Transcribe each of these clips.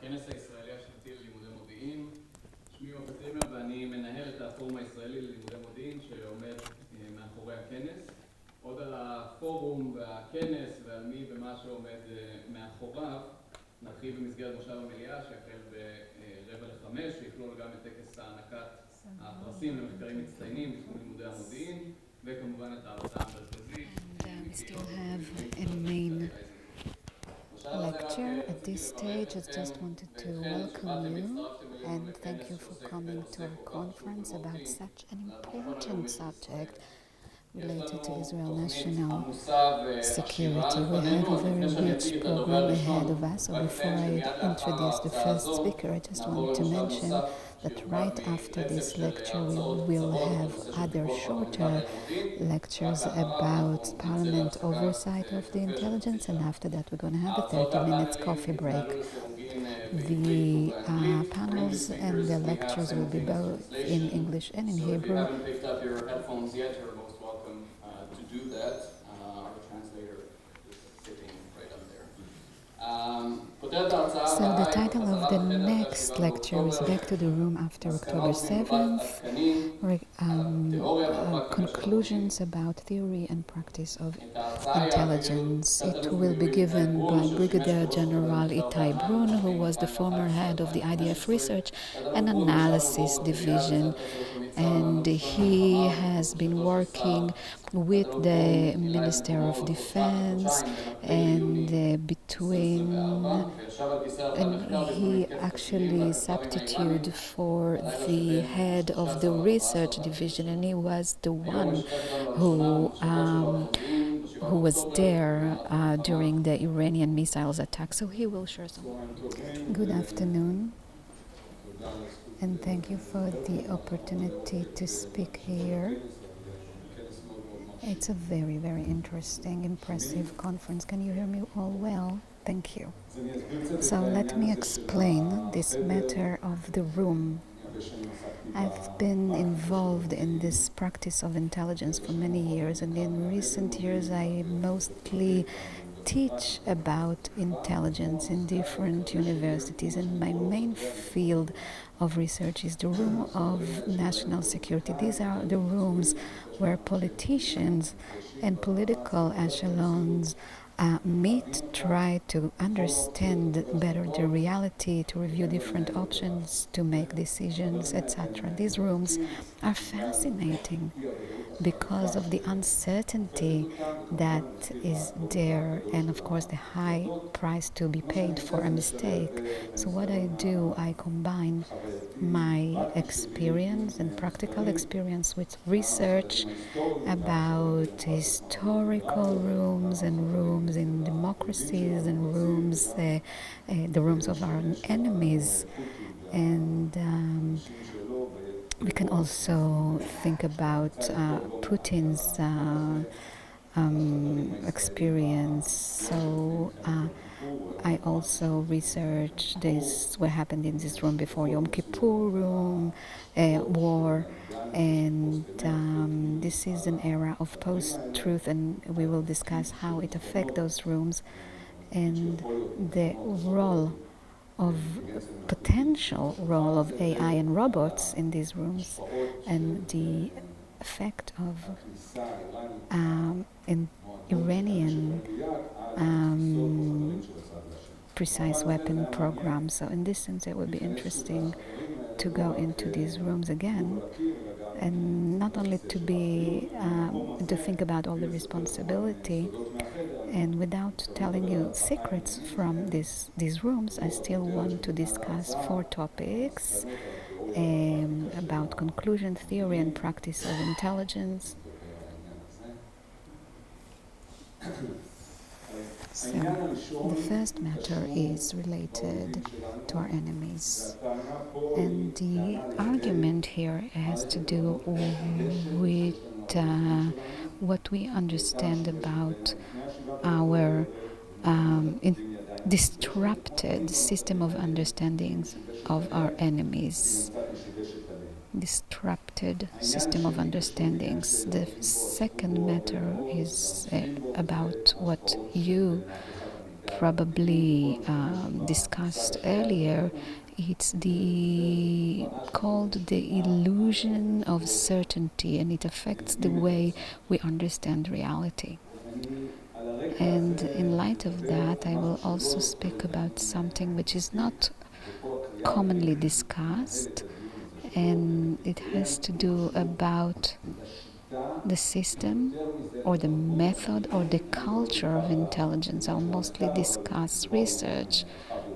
הכנס הישראלי השנתי ללימודי מודיעין. שמי יובל ואני מנהל את הפורום הישראלי ללימודי מודיעין שעומד מאחורי הכנס. עוד על הפורום והכנס ועל מי ומה שעומד מאחוריו נרחיב במסגרת מושב המליאה שיחל ב-4:45 ויכלול גם את טקס הענקת הפרסים למחקרים מצטיינים בתחום לימודי המודיעין וכמובן את ההרצאה המרכזית. We still have a main lecture. At this stage, I just wanted to welcome you and thank you for coming to our conference about such an important subject related to Israel national security. We have a very rich program ahead of us. So before I introduce the first speaker, I just want to mention that right after this lecture we will have other shorter lectures about Parliament oversight of the intelligence, and after that we're going to have a 30-minute coffee break. The panels and the lectures will be both in English and in Hebrew. If you haven't picked up your headphones yet, you're most welcome to do that. Our translator is sitting right up there. So the title of the next lecture is Back to the Room After October 7th, Conclusions about Theory and Practice of Intelligence. It will be given by Brigadier General Itai Brun, who was the former head of the IDF Research and Analysis Division, and he has been working with the Minister of Defense and he actually substituted for the head of the research division, and he was the one who was there during the Iranian missiles attack. So he will share some. Good afternoon, and thank you for the opportunity to speak here. It's a very, very interesting, impressive conference. Can you hear me all well? Thank you. So let me explain this matter of the room. I've been involved in this practice of intelligence for many years, and in recent years I mostly teach about intelligence in different universities, and my main field of research is the room of national security. These are the rooms where politicians and political echelons meet, try to understand better the reality, to review different options, to make decisions, etc. These rooms are fascinating because of the uncertainty that is there, and of course the high price to be paid for a mistake. So what I do, I combine my experience and practical experience with research about historical rooms and rooms in democracies and rooms, the rooms of our enemies, and we can also think about Putin's experience. So I also research this, what happened in this room before Yom Kippur war, and this is an era of post-truth, and we will discuss how it affects those rooms and the potential role of AI and robots in these rooms, and the effect of an Iranian precise weapon program. So in this sense it would be interesting to go into these rooms again, and not only to think about all the responsibility, and without telling you secrets from these rooms, I still want to discuss 4 topics about conclusion, theory and practice of intelligence. So the first matter is related to our enemies, and the argument here has to do with what we understand about our disrupted system of understandings of our enemies. Disrupted system of understandings. The second matter is about what you probably discussed earlier, it's called the illusion of certainty, and it affects the way we understand reality. And in light of that, I will also speak about something which is not commonly discussed, and it has to do about the system or the method or the culture of intelligence. I'll mostly discuss research,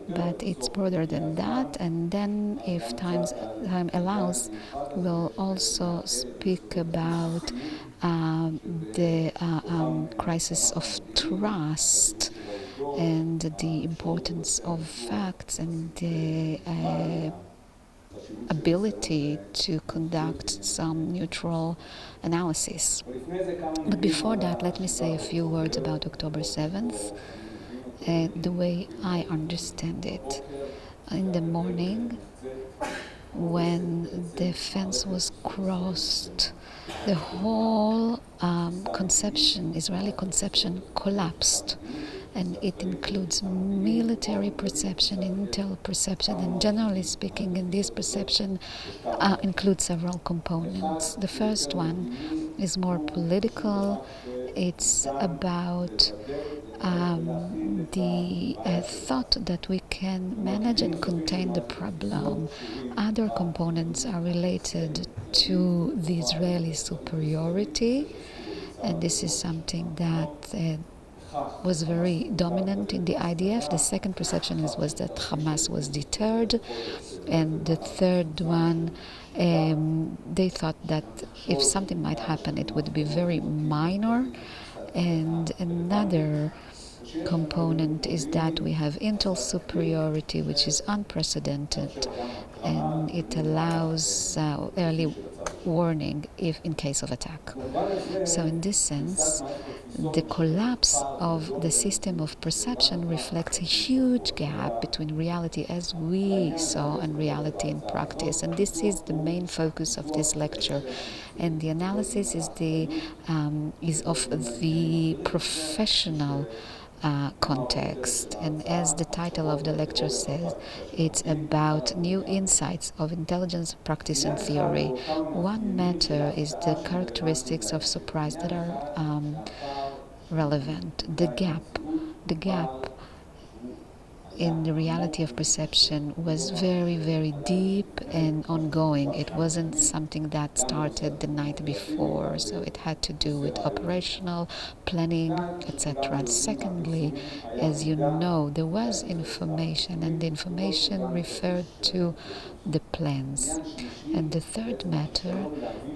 but it's broader than that. And then, if time allows, we'll also speak about the crisis of trust and the importance of facts and the ability to conduct some neutral analysis. But before that, let me say a few words about October 7th, the way I understand it. In the morning, when the fence was crossed, the whole Israeli conception collapsed. And it includes military perception, intel perception, and generally speaking, in this perception includes several components. The first one is more political. It's about the thought that we can manage and contain the problem. Other components are related to the Israeli superiority, and this is something that was very dominant in the IDF. The second perception was that Hamas was deterred, and the third one, they thought that if something might happen, it would be very minor. And another component is that we have intel superiority, which is unprecedented, and it allows early warning if in case of attack. So in this sense, the collapse of the system of perception reflects a huge gap between reality as we saw and reality in practice, and this is the main focus of this lecture. And the analysis is of the professional context, and as the title of the lecture says, it's about new insights of intelligence practice and theory. One matter is the characteristics of surprise that are relevant. The gap in the reality of perception was very, very deep and ongoing. It wasn't something that started the night before, so it had to do with operational planning, etc. And secondly, as you know, there was information, and the information referred to the plans. And the third matter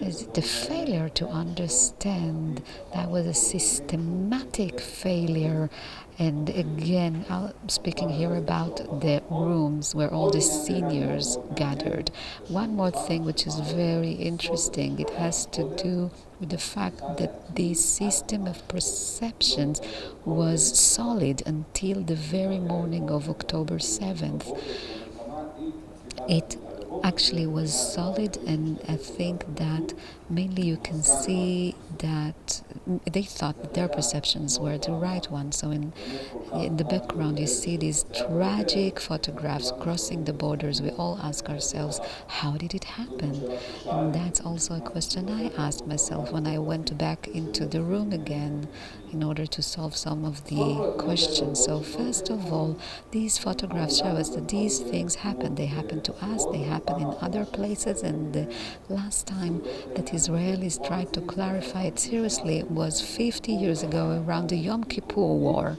is the failure to understand. That was a systematic failure. And again, I'm speaking here about the rooms where all the seniors gathered. One more thing which is very interesting, it has to do with the fact that this system of perceptions was solid until the very morning of October 7th. It actually was solid, and I think that mainly you can see that they thought that their perceptions were the right ones. So in the background you see these tragic photographs crossing the borders. We all ask ourselves, how did it happen? And that's also a question I asked myself when I went back into the room again in order to solve some of the questions. So first of all, these photographs show us that these things happen. They happen to us, they happen in other places, and the last time that Israelis tried to clarify it seriously was 50 years ago around the Yom Kippur War.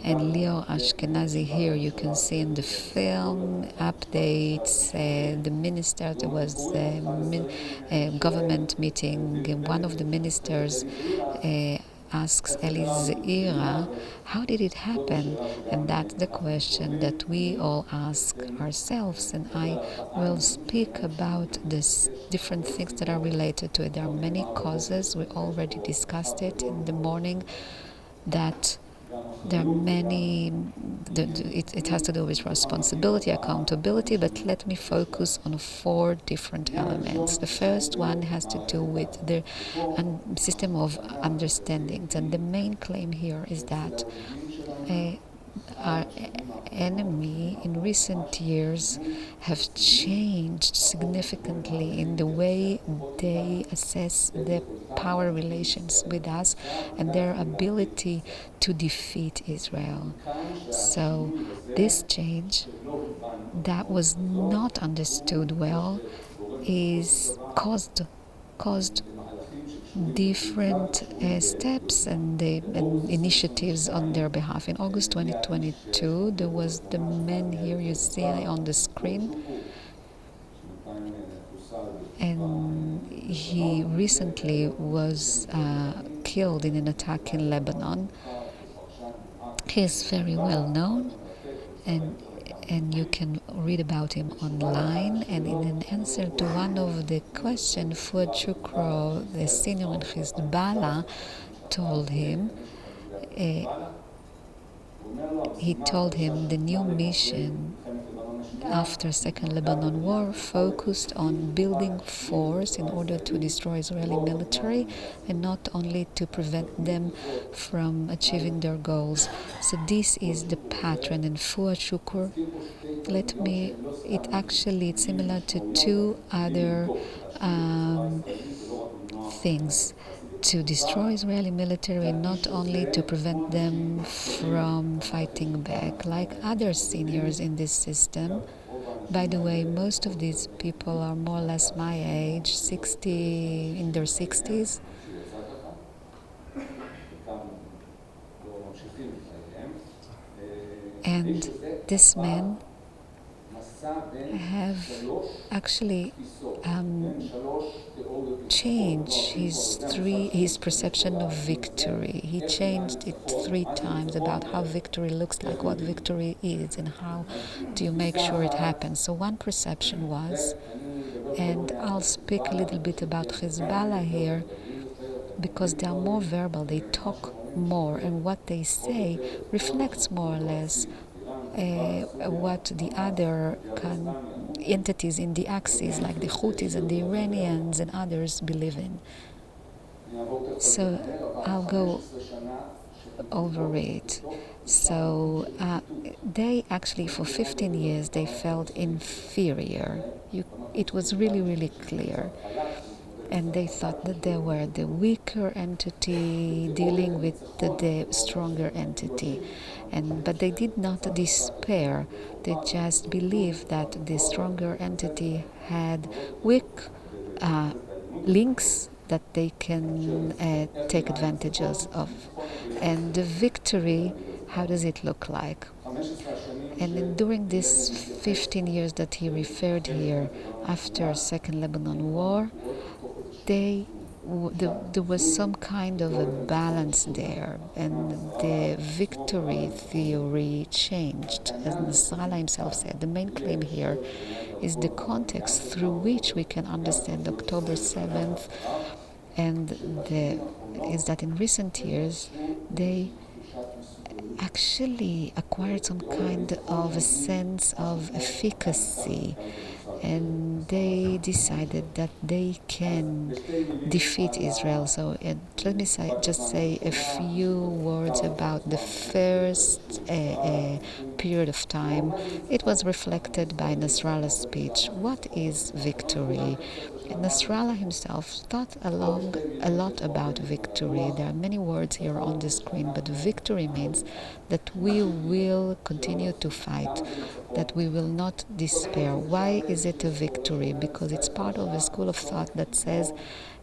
And Leo Ashkenazi here you can see in the film updates the minister. There was a government meeting, and one of the ministers asks Eli Zeira, how did it happen? And that's the question that we all ask ourselves, and I will speak about this different things that are related to it. There are many causes. We already discussed it in the morning, that There are many, it has to do with responsibility, accountability, but let me focus on 4 different elements. The first one has to do with the system of understandings, and the main claim here is that our enemy in recent years have changed significantly in the way they assess the power relations with us and their ability to defeat Israel. So this change that was not understood well is caused different steps and initiatives on their behalf. In August 2022, there was the man here you see on the screen, and he recently was killed in an attack in Lebanon. He is very well known, and you can read about him online. And in an answer to one of the questions, Fuad Shukro, the senior in Hezbollah, told him, he told him the new mission after Second Lebanon War focused on building force in order to destroy Israeli military and not only to prevent them from achieving their goals. So this is the pattern. And Fuad Shukr, it's similar to 2 other things: to destroy Israeli military, not only to prevent them from fighting back, like other seniors in this system. By the way, most of these people are more or less my age, in their 60s. And this man have actually changed his perception of victory. He changed it 3 times about how victory looks like, what victory is, and how do you make sure it happens. So one perception was, and I'll speak a little bit about Hezbollah here, because they are more verbal, they talk more, and what they say reflects more or less what the other entities in the Axis, like the Houthis and the Iranians and others, believe in. So I'll go over it. So they actually, for 15 years, they felt inferior. It was really, really clear. And they thought that they were the weaker entity dealing with the stronger entity. But they did not despair. They just believed that the stronger entity had weak links that they can take advantages of. And the victory, how does it look like? And during these 15 years that he referred here, after Second Lebanon War, there was some kind of a balance there, and the victory theory changed. As Nasrallah himself said, the main claim here is the context through which we can understand October 7th, and is that in recent years they actually acquired some kind of a sense of efficacy, and they decided that they can defeat Israel. So let me just say a few words about the first period of time. It was reflected by Nasrallah's speech. What is victory? Nasrallah himself thought a lot about victory. There are many words here on the screen, but victory means that we will continue to fight, that we will not despair. Why is it a victory? Because it's part of a school of thought that says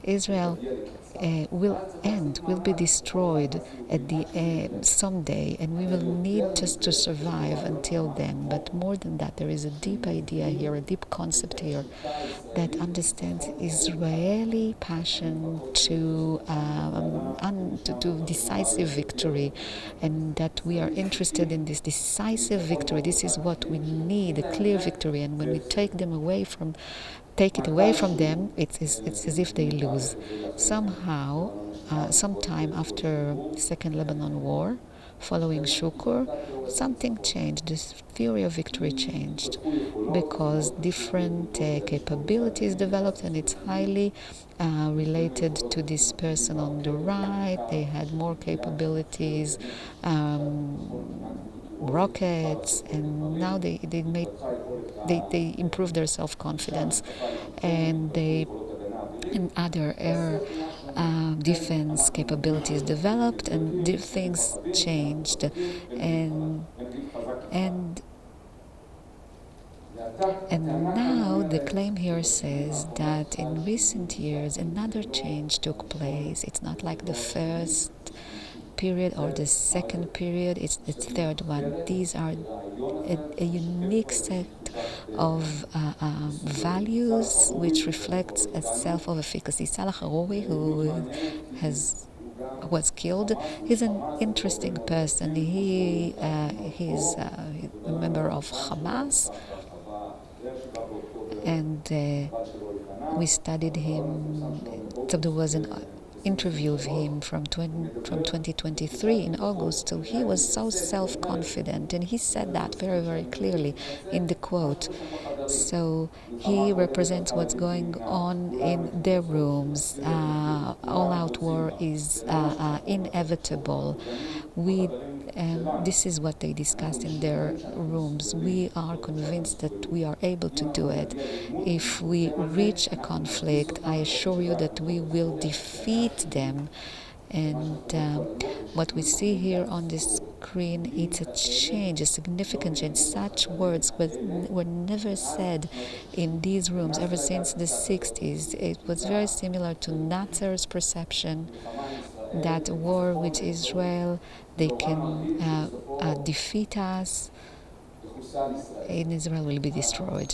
Israel will be destroyed at the someday, and we will need just to survive until then. But more than that, there is a deep idea here, a deep concept here that understands Israeli passion to decisive victory, and that we are interested in this decisive victory. This is what we need, a clear victory. And when we take it away from them, it's as if they lose. Somehow, sometime after Second Lebanon War, following Shukur, something changed. This theory of victory changed because different capabilities developed, and it's highly related to this person on the right. They had more capabilities, rockets, and now they improved their self-confidence, and other air defense capabilities developed, and things changed, and and and now the claim here says that in recent years another change took place. It's not like the first period or the second period, it's the third one. These are a unique set of values which reflects a self of efficacy. Salah Haroui, who was killed, he's an interesting person. He's a member of Hamas, and we studied him. So there was an interview of him from 2023 in August. So he was so self-confident, and he said that very, very clearly in the quote. So he represents what's going on in their rooms. All-out war is inevitable. This is what they discussed in their rooms. We are convinced that we are able to do it. If we reach a conflict, I assure you that we will defeat them. And what we see here on the screen, it's a change, a significant change. Such words were never said in these rooms ever since the 60s. It was very similar to Nasser's perception that a war with Israel, they can defeat us, and Israel will be destroyed.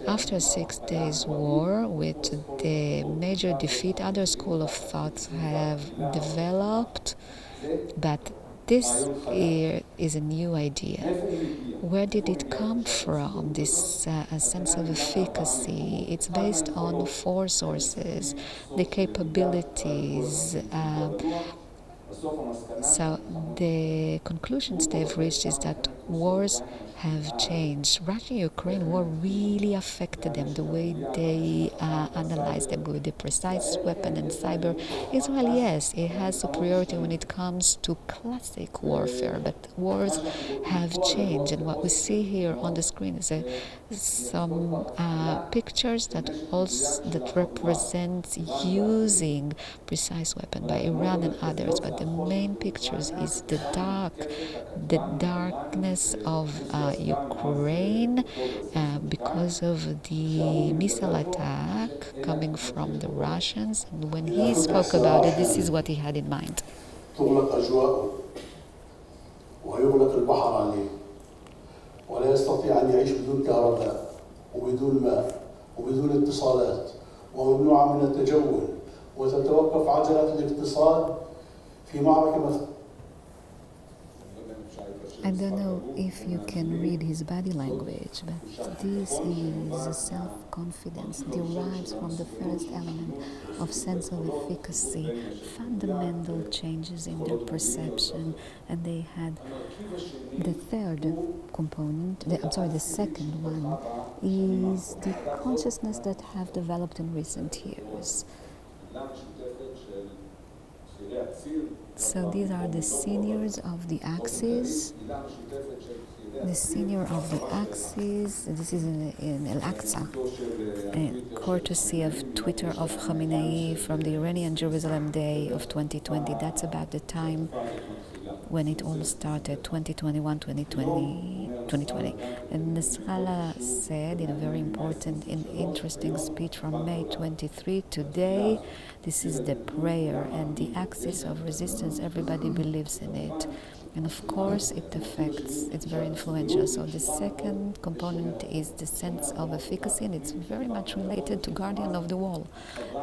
After 6 days war with the major defeat, other school of thoughts have developed, but this is a new idea. Where did it come from, this sense of efficacy? It's based on 4 sources: the capabilities. So the conclusions they've reached is that wars have changed. Russia-Ukraine war really affected them, the way they analyzed them with the precise weapon and cyber. Israel, yes, it has superiority when it comes to classic warfare, but wars have changed. And what we see here on the screen is some pictures that represent using precise weapon by Iran and others. But the main pictures is the darkness of Ukraine because of the missile attack coming from the Russians. And when he spoke about it, this is what he had in mind. ويغلق البحر عليه ولا يستطيع أن يعيش بدون كهرباء وبدون ماء وبدون اتصالات وممنوع من التجول وتتوقف عجلة الاقتصاد في معركة. I don't know if you can read his body language, but this is self-confidence, derives from the first element of sense of efficacy, fundamental changes in their perception, and they had the third component, the second one, is the consciousness that have developed in recent years. So these are the seniors of the axis. The senior of the axis. This is in Al-Aqsa, courtesy of Twitter of Khamenei from the Iranian Jerusalem Day of 2020. That's about the time when it all started, 2021, 2020. And Nasrallah said in a very important and interesting speech from May 23, today, this is the prayer and the axis of resistance, everybody believes in it. And of course it affects, it's very influential. So the second component is the sense of efficacy, and it's very much related to Guardian of the Wall.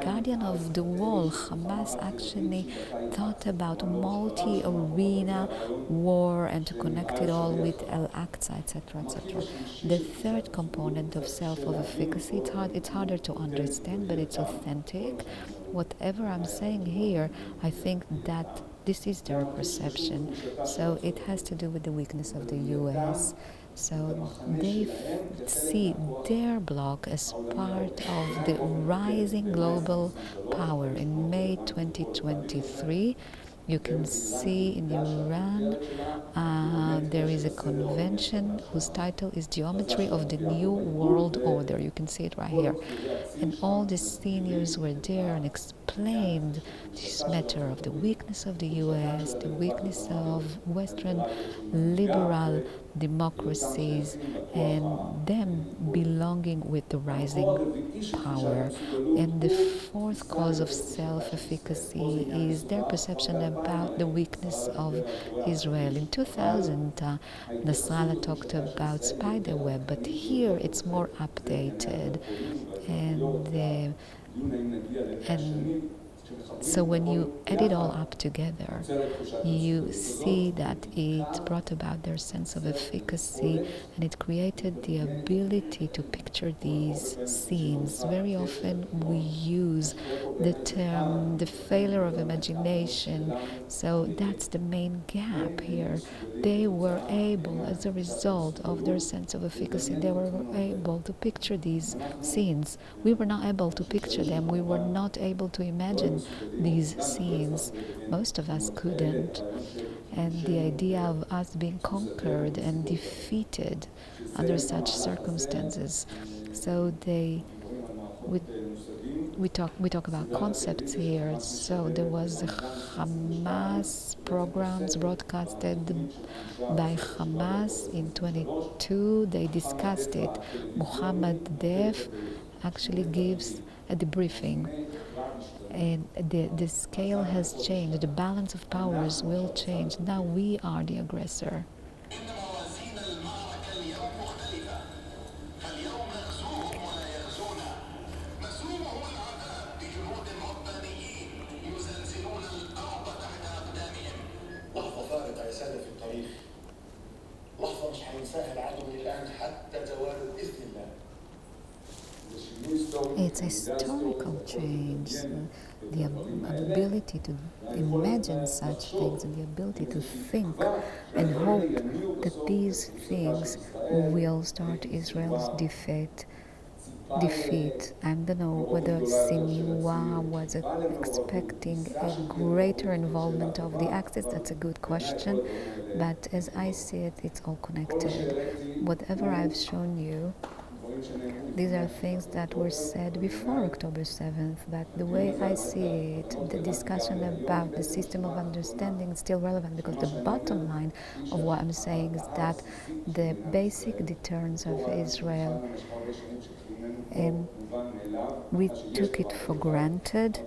Guardian of the Wall, Hamas actually thought about multi-arena war and to connect it all with Al-Aqsa, etc., etc. The third component of self of efficacy, it's harder to understand, but it's authentic. Whatever I'm saying here, I think that This is their perception. So it has to do with the weakness of the US. So they see their bloc as part of the rising global power. In May 2023, you can see in Iran there is a convention whose title is Geometry of the New World Order. You can see it right here. And all the seniors were there and explained this matter of the weakness of the US, the weakness of Western liberal democracies, and them belonging with the rising power. And the fourth cause of self-efficacy is their perception about the weakness of Israel. In 2000, Nasrallah talked about spider web, but here it's more updated. And so when you add it all up together, you see that it brought about their sense of efficacy, and it created the ability to picture these scenes. Very often we use the term the failure of imagination, so that's the main gap here. They were able, as a result of their sense of efficacy, they were able to picture these scenes. We were not able to picture them. We were not able to imagine these scenes. Most of us couldn't. And the idea of us being conquered and defeated under such circumstances. So we talk about concepts here. So there was the Hamas programs broadcasted by Hamas in 22. They discussed it. Muhammad Def actually gives a debriefing. And the scale has changed. The balance of powers will change. Now we are the aggressor. It's a historical change, the ability to imagine such things and the ability to think and hope that these things will start Israel's defeat. I don't know whether Sinua was expecting a greater involvement of the Axis. That's a good question, but as I see it, it's all connected. Whatever I've shown you, these are things that were said before October 7th, but the way I see it, the discussion about the system of understanding is still relevant, because the bottom line of what I'm saying is that the basic deterrence of Israel, and we took it for granted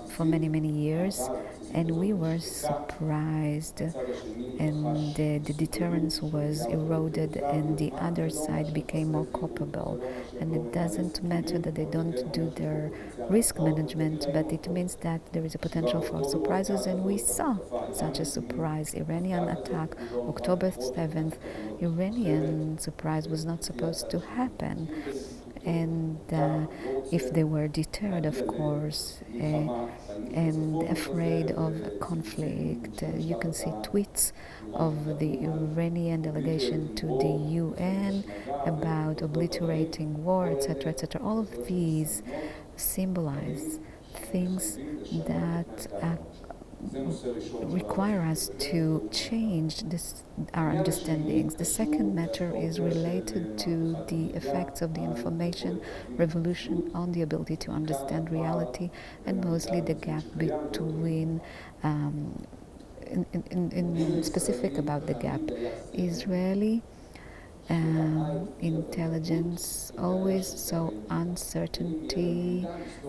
for many, many years, and we were surprised, and the deterrence was eroded and the other side became more culpable. And it doesn't matter that they don't do their risk management, but it means that there is a potential for surprises, and we saw such a surprise. Iranian attack, October 7th, Iranian surprise was not supposed to happen. And if they were deterred, of course, and afraid of conflict, you can see tweets of the Iranian delegation to the UN about obliterating war, etc., etc. All of these symbolize things that require us to change our understandings. The second matter is related to the effects of the information revolution on the ability to understand reality, and mostly the gap between in specific about the gap. Israeli intelligence always saw uncertainty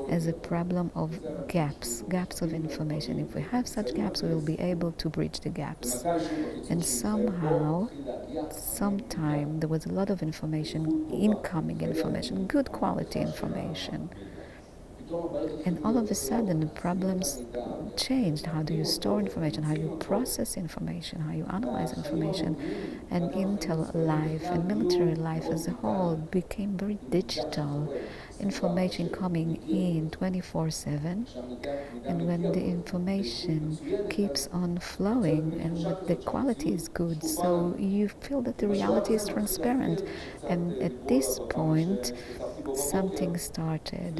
as a problem of gaps of information. If we have such gaps, we will be able to bridge the gaps. And somehow, sometime, there was a lot of information, incoming information, good quality information. And all of a sudden, the problems changed. How do you store information? How you process information? How you analyze information? And intel life and military life as a whole became very digital. information coming in 24/7, and when the information keeps on flowing and the quality is good, so you feel that the reality is transparent. And at this point, something started.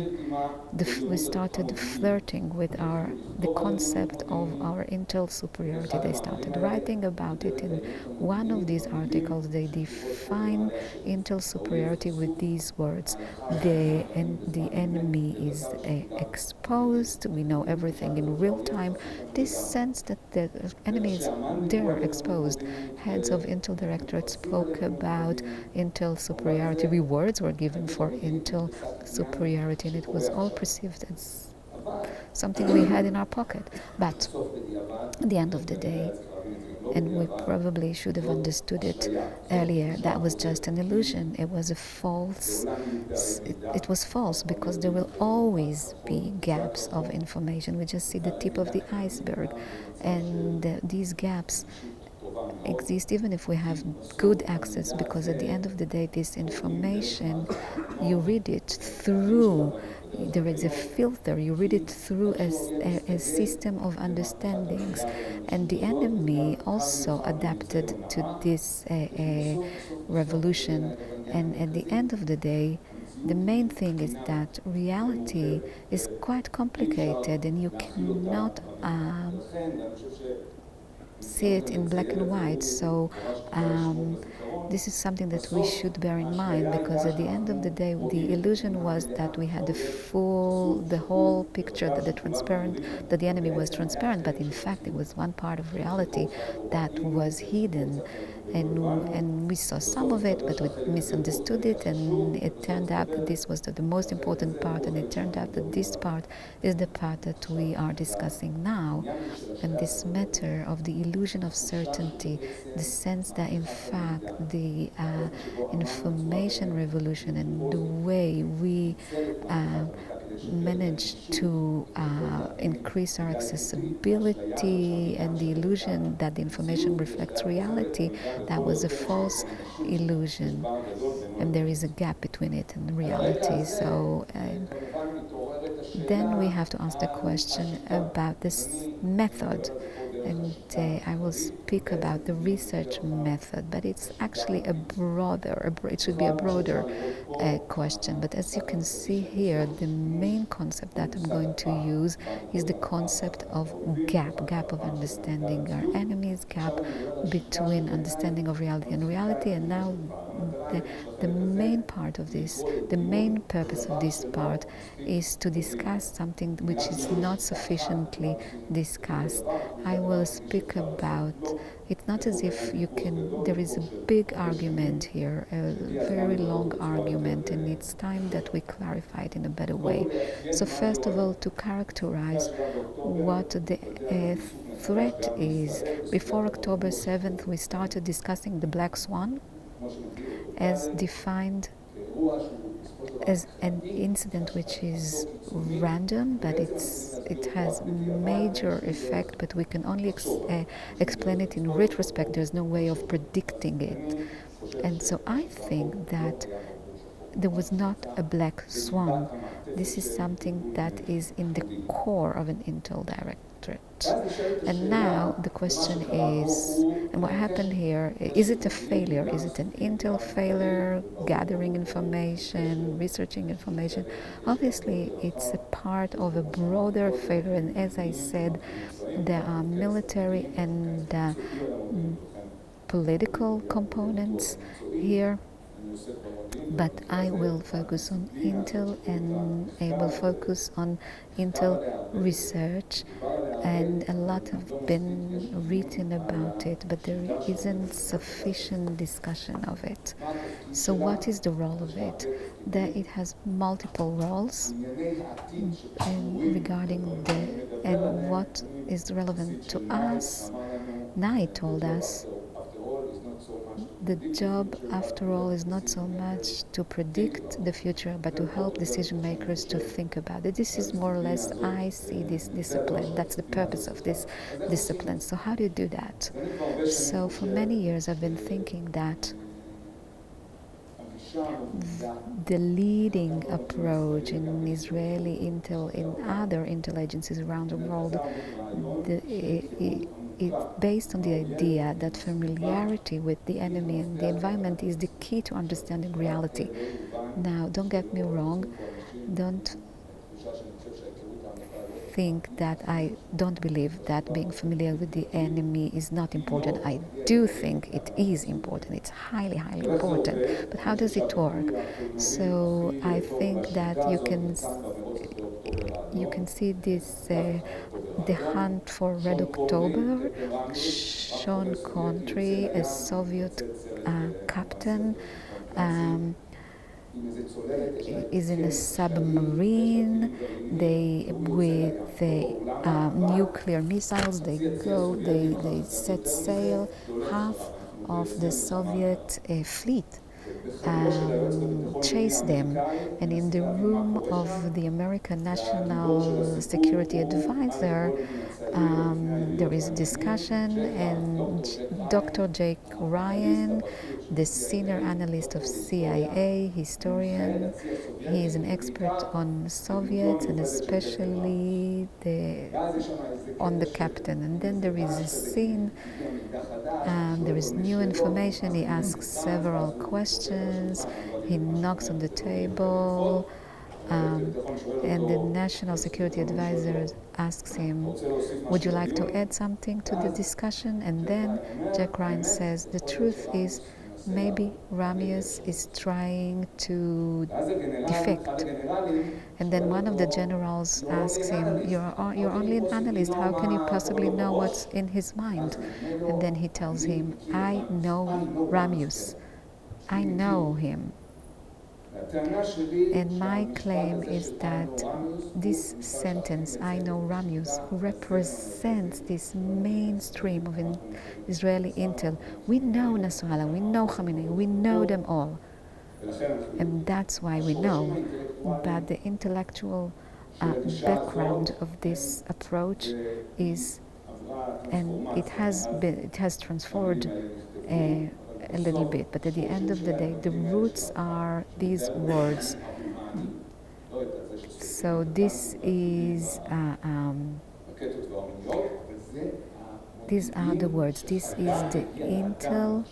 We started flirting with the concept of our intel superiority. They started writing about it. In one of these articles, they define intel superiority with these words: the enemy is exposed. We know everything in real time. This sense that the enemy is there, exposed. Heads of intel directorates spoke about intel superiority. Rewards were given for intel superiority, and it was all perceived as something we had in our pocket. But at the end of the day, and we probably should have understood it earlier, that was just an illusion. It was a false. It was false because there will always be gaps of information. We just see the tip of the iceberg, and these gaps exist even if we have good access, because at the end of the day, this information, you read it through, there is a filter, you read it through a system of understandings, and the enemy also adapted to this revolution. And at the end of the day, the main thing is that reality is quite complicated, and you cannot see it in black and white. So this is something that we should bear in mind, because at the end of the day, the illusion was that we had the whole picture, that the enemy was transparent, but in fact it was one part of reality that was hidden, and we saw some of it, but we misunderstood it, and it turned out that this was the most important part, and it turned out that this part is the part that we are discussing now. And this matter of the illusion of certainty, the sense that in fact the information revolution and the way we managed to increase our accessibility, and the illusion that the information reflects reality, that was a false illusion, and there is a gap between it and reality. So then we have to ask the question about this method, and I will speak about the research method, but it's actually it should be a broader question. But as you can see here, the main concept that I'm going to use is the concept of gap of understanding our enemies, gap between understanding of reality and reality. And now the main part of this, the main purpose of this part is to discuss something which is not sufficiently discussed. I will speak about, it's not as if there is a big argument here, a very long argument, and it's time that we clarify it in a better way. So first of all, to characterize what the threat is. Before October 7th, we started discussing the black swan as defined as an incident which is random, but it has major effect, but we can only explain it in retrospect. There's no way of predicting it. And so I think that there was not a black swan. This is something that is in the core of an intel directorate. And now the question is, and what happened here, is it a failure? Is it an intel failure, gathering information, researching information? Obviously, it's a part of a broader failure, and as I said, there are military and political components here. But I will focus on Intel, and I will focus on Intel research, and a lot have been written about it, but there isn't sufficient discussion of it. So what is the role of it? That it has multiple roles, and regarding and what is relevant to us. Nai told us the job, after all, is not so much to predict the future, but to help decision makers to think about it. This is more or less, I see this discipline. That's the purpose of this discipline. So how do you do that? So for many years I've been thinking that the leading approach in Israeli intel, in other intel agencies around the world, it's based on the idea that familiarity with the enemy and the environment is the key to understanding reality. Now, don't get me wrong, don't think that I don't believe that being familiar with the enemy is not important. I do think it is important. It's highly, highly important. But how does it work? So I think that you can see this the hunt for Red October. Sean Connery, a Soviet captain, is in a submarine. They with nuclear missiles. They set sail. Half of the Soviet fleet chase them, and in the room of the American National Security Advisor there is discussion, and Dr. Jake Ryan, the senior analyst of CIA, historian, he is an expert on Soviets and especially on the captain. And then there is a scene, there is new information, he asks several questions, he knocks on the table, and the National Security Advisor asks him, would you like to add something to the discussion? And then Jack Ryan says, the truth is, maybe Ramius is trying to defect. And then one of the generals asks him, you're only an analyst, how can you possibly know what's in his mind? And then he tells him, I know Ramius, I know him. And my claim is that this sentence, I know Ramius, represents this mainstream of Israeli intel. We know Nasrallah, we know Khamenei, we know them all. And that's why we know. But the intellectual background of this approach is, and it has transformed a little bit, but at the end of the day, the roots are these words. So this is these are the words. This is the intel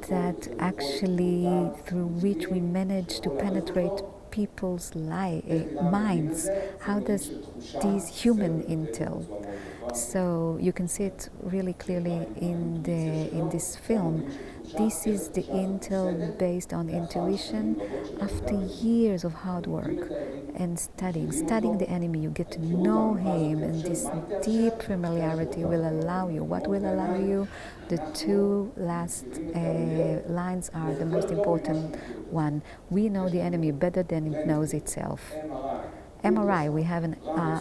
that actually, through which we manage to penetrate people's minds. How does this human intel? So you can see it really clearly in this film. This is the intel based on intuition. After years of hard work and studying the enemy, you get to know him, and this deep familiarity will allow you. What will allow you? The two last lines are the most important one. We know the enemy better than it knows itself. MRI, we have an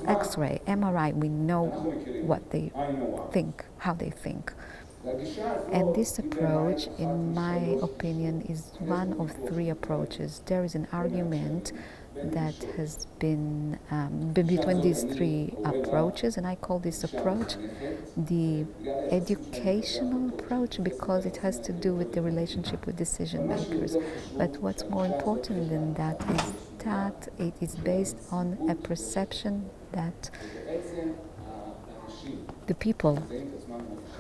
X-ray. MRI, we know what they think, how they think. And this approach, in my opinion, is one of three approaches. There is an argument that has been between these three approaches, and I call this approach the educational approach because it has to do with the relationship with decision makers. But what's more important than that is that it is based on a perception that the people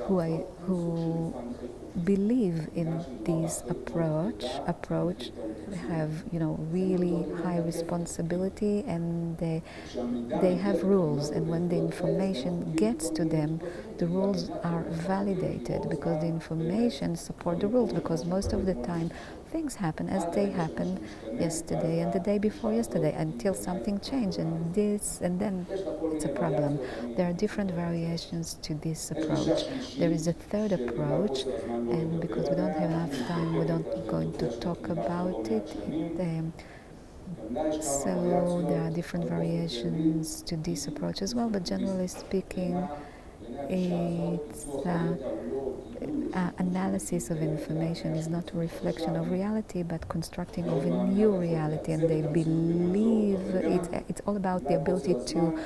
who believe in this approach have really high responsibility, and they have rules, and when the information gets to them, the rules are validated because the information support the rules, because most of the time things happen as they happened yesterday and the day before yesterday until something changed, and then it's a problem. There are different variations to this approach. There is a third approach, and because we don't have enough time, we're not going to talk about it. So there are different variations to this approach as well, but generally speaking, analysis of information is not a reflection of reality, but constructing of a new reality, and they believe it's all about the ability to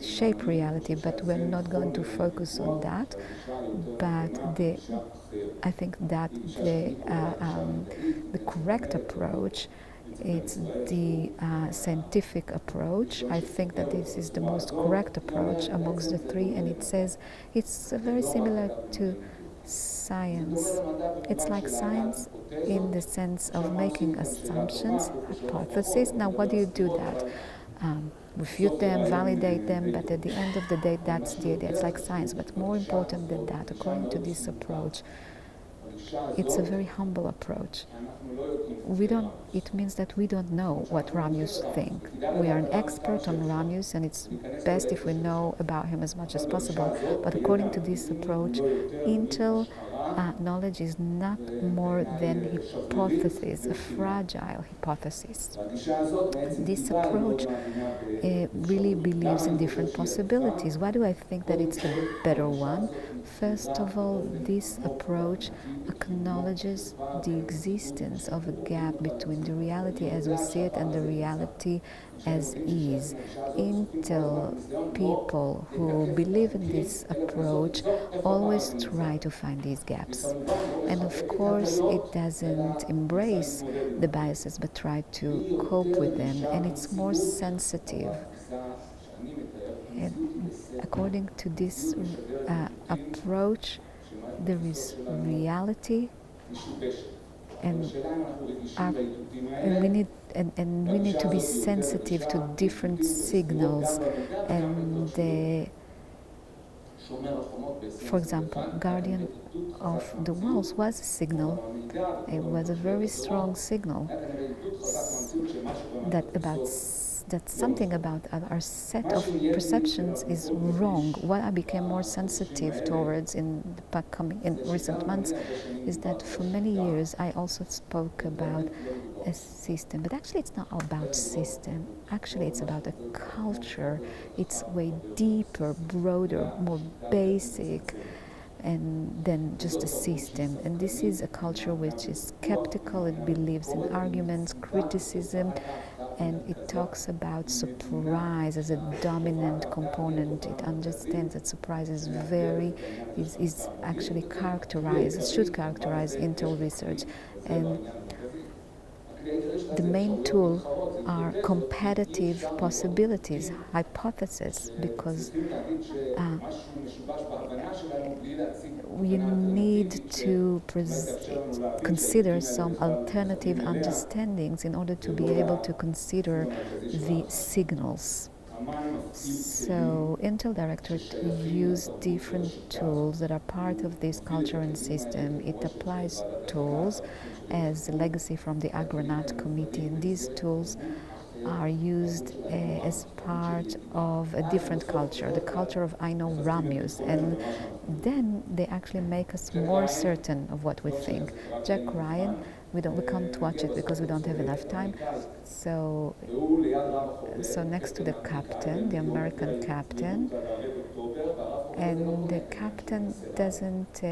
shape reality, but we're not going to focus on that. But I think that the correct approach, it's the scientific approach. I think that this is the most correct approach amongst the three, and it says it's very similar to science. It's like science in the sense of making assumptions, hypotheses. Now, what do you do that? Refute them, validate them, but at the end of the day, that's the idea. It's like science, but more important than that, according to this approach, it's a very humble approach. It means that we don't know what Ramius think. We are an expert on Ramius, and it's best if we know about him as much as possible. But according to this approach, intel knowledge is not more than hypothesis, a fragile hypothesis. This approach really believes in different possibilities. Why do I think that it's the better one? First of all, this approach acknowledges the existence of a gap between the reality as we see it and the reality as is. Intel people who believe in this approach always try to find these gaps. And of course, it doesn't embrace the biases, but try to cope with them, and it's more sensitive. And according to this approach, there is reality, and we need to be sensitive to different signals. And for example, Guardian of the Walls was a signal. It was a very strong signal that something about our set of perceptions is wrong. What I became more sensitive towards in recent months is that for many years I also spoke about a system, but actually it's not about system. Actually it's about a culture. It's way deeper, broader, more basic and than just a system. And this is a culture which is skeptical. It believes in arguments, criticism, and it talks about surprise as a dominant component. It understands that surprise is actually characterized, it should characterize Intel research. And the main tool are competitive possibilities, hypotheses, because we need to consider some alternative understandings in order to be able to consider the signals. So Intel Directorate use different tools that are part of this culture and system. It applies tools as a legacy from the Agronaut Committee, and these tools are used as part of a different culture, the culture of I know Ramius, and then they actually make us more certain of what we think. Jack Ryan, we can't watch it because we don't have enough time. So next to the captain, the American captain, and the captain doesn't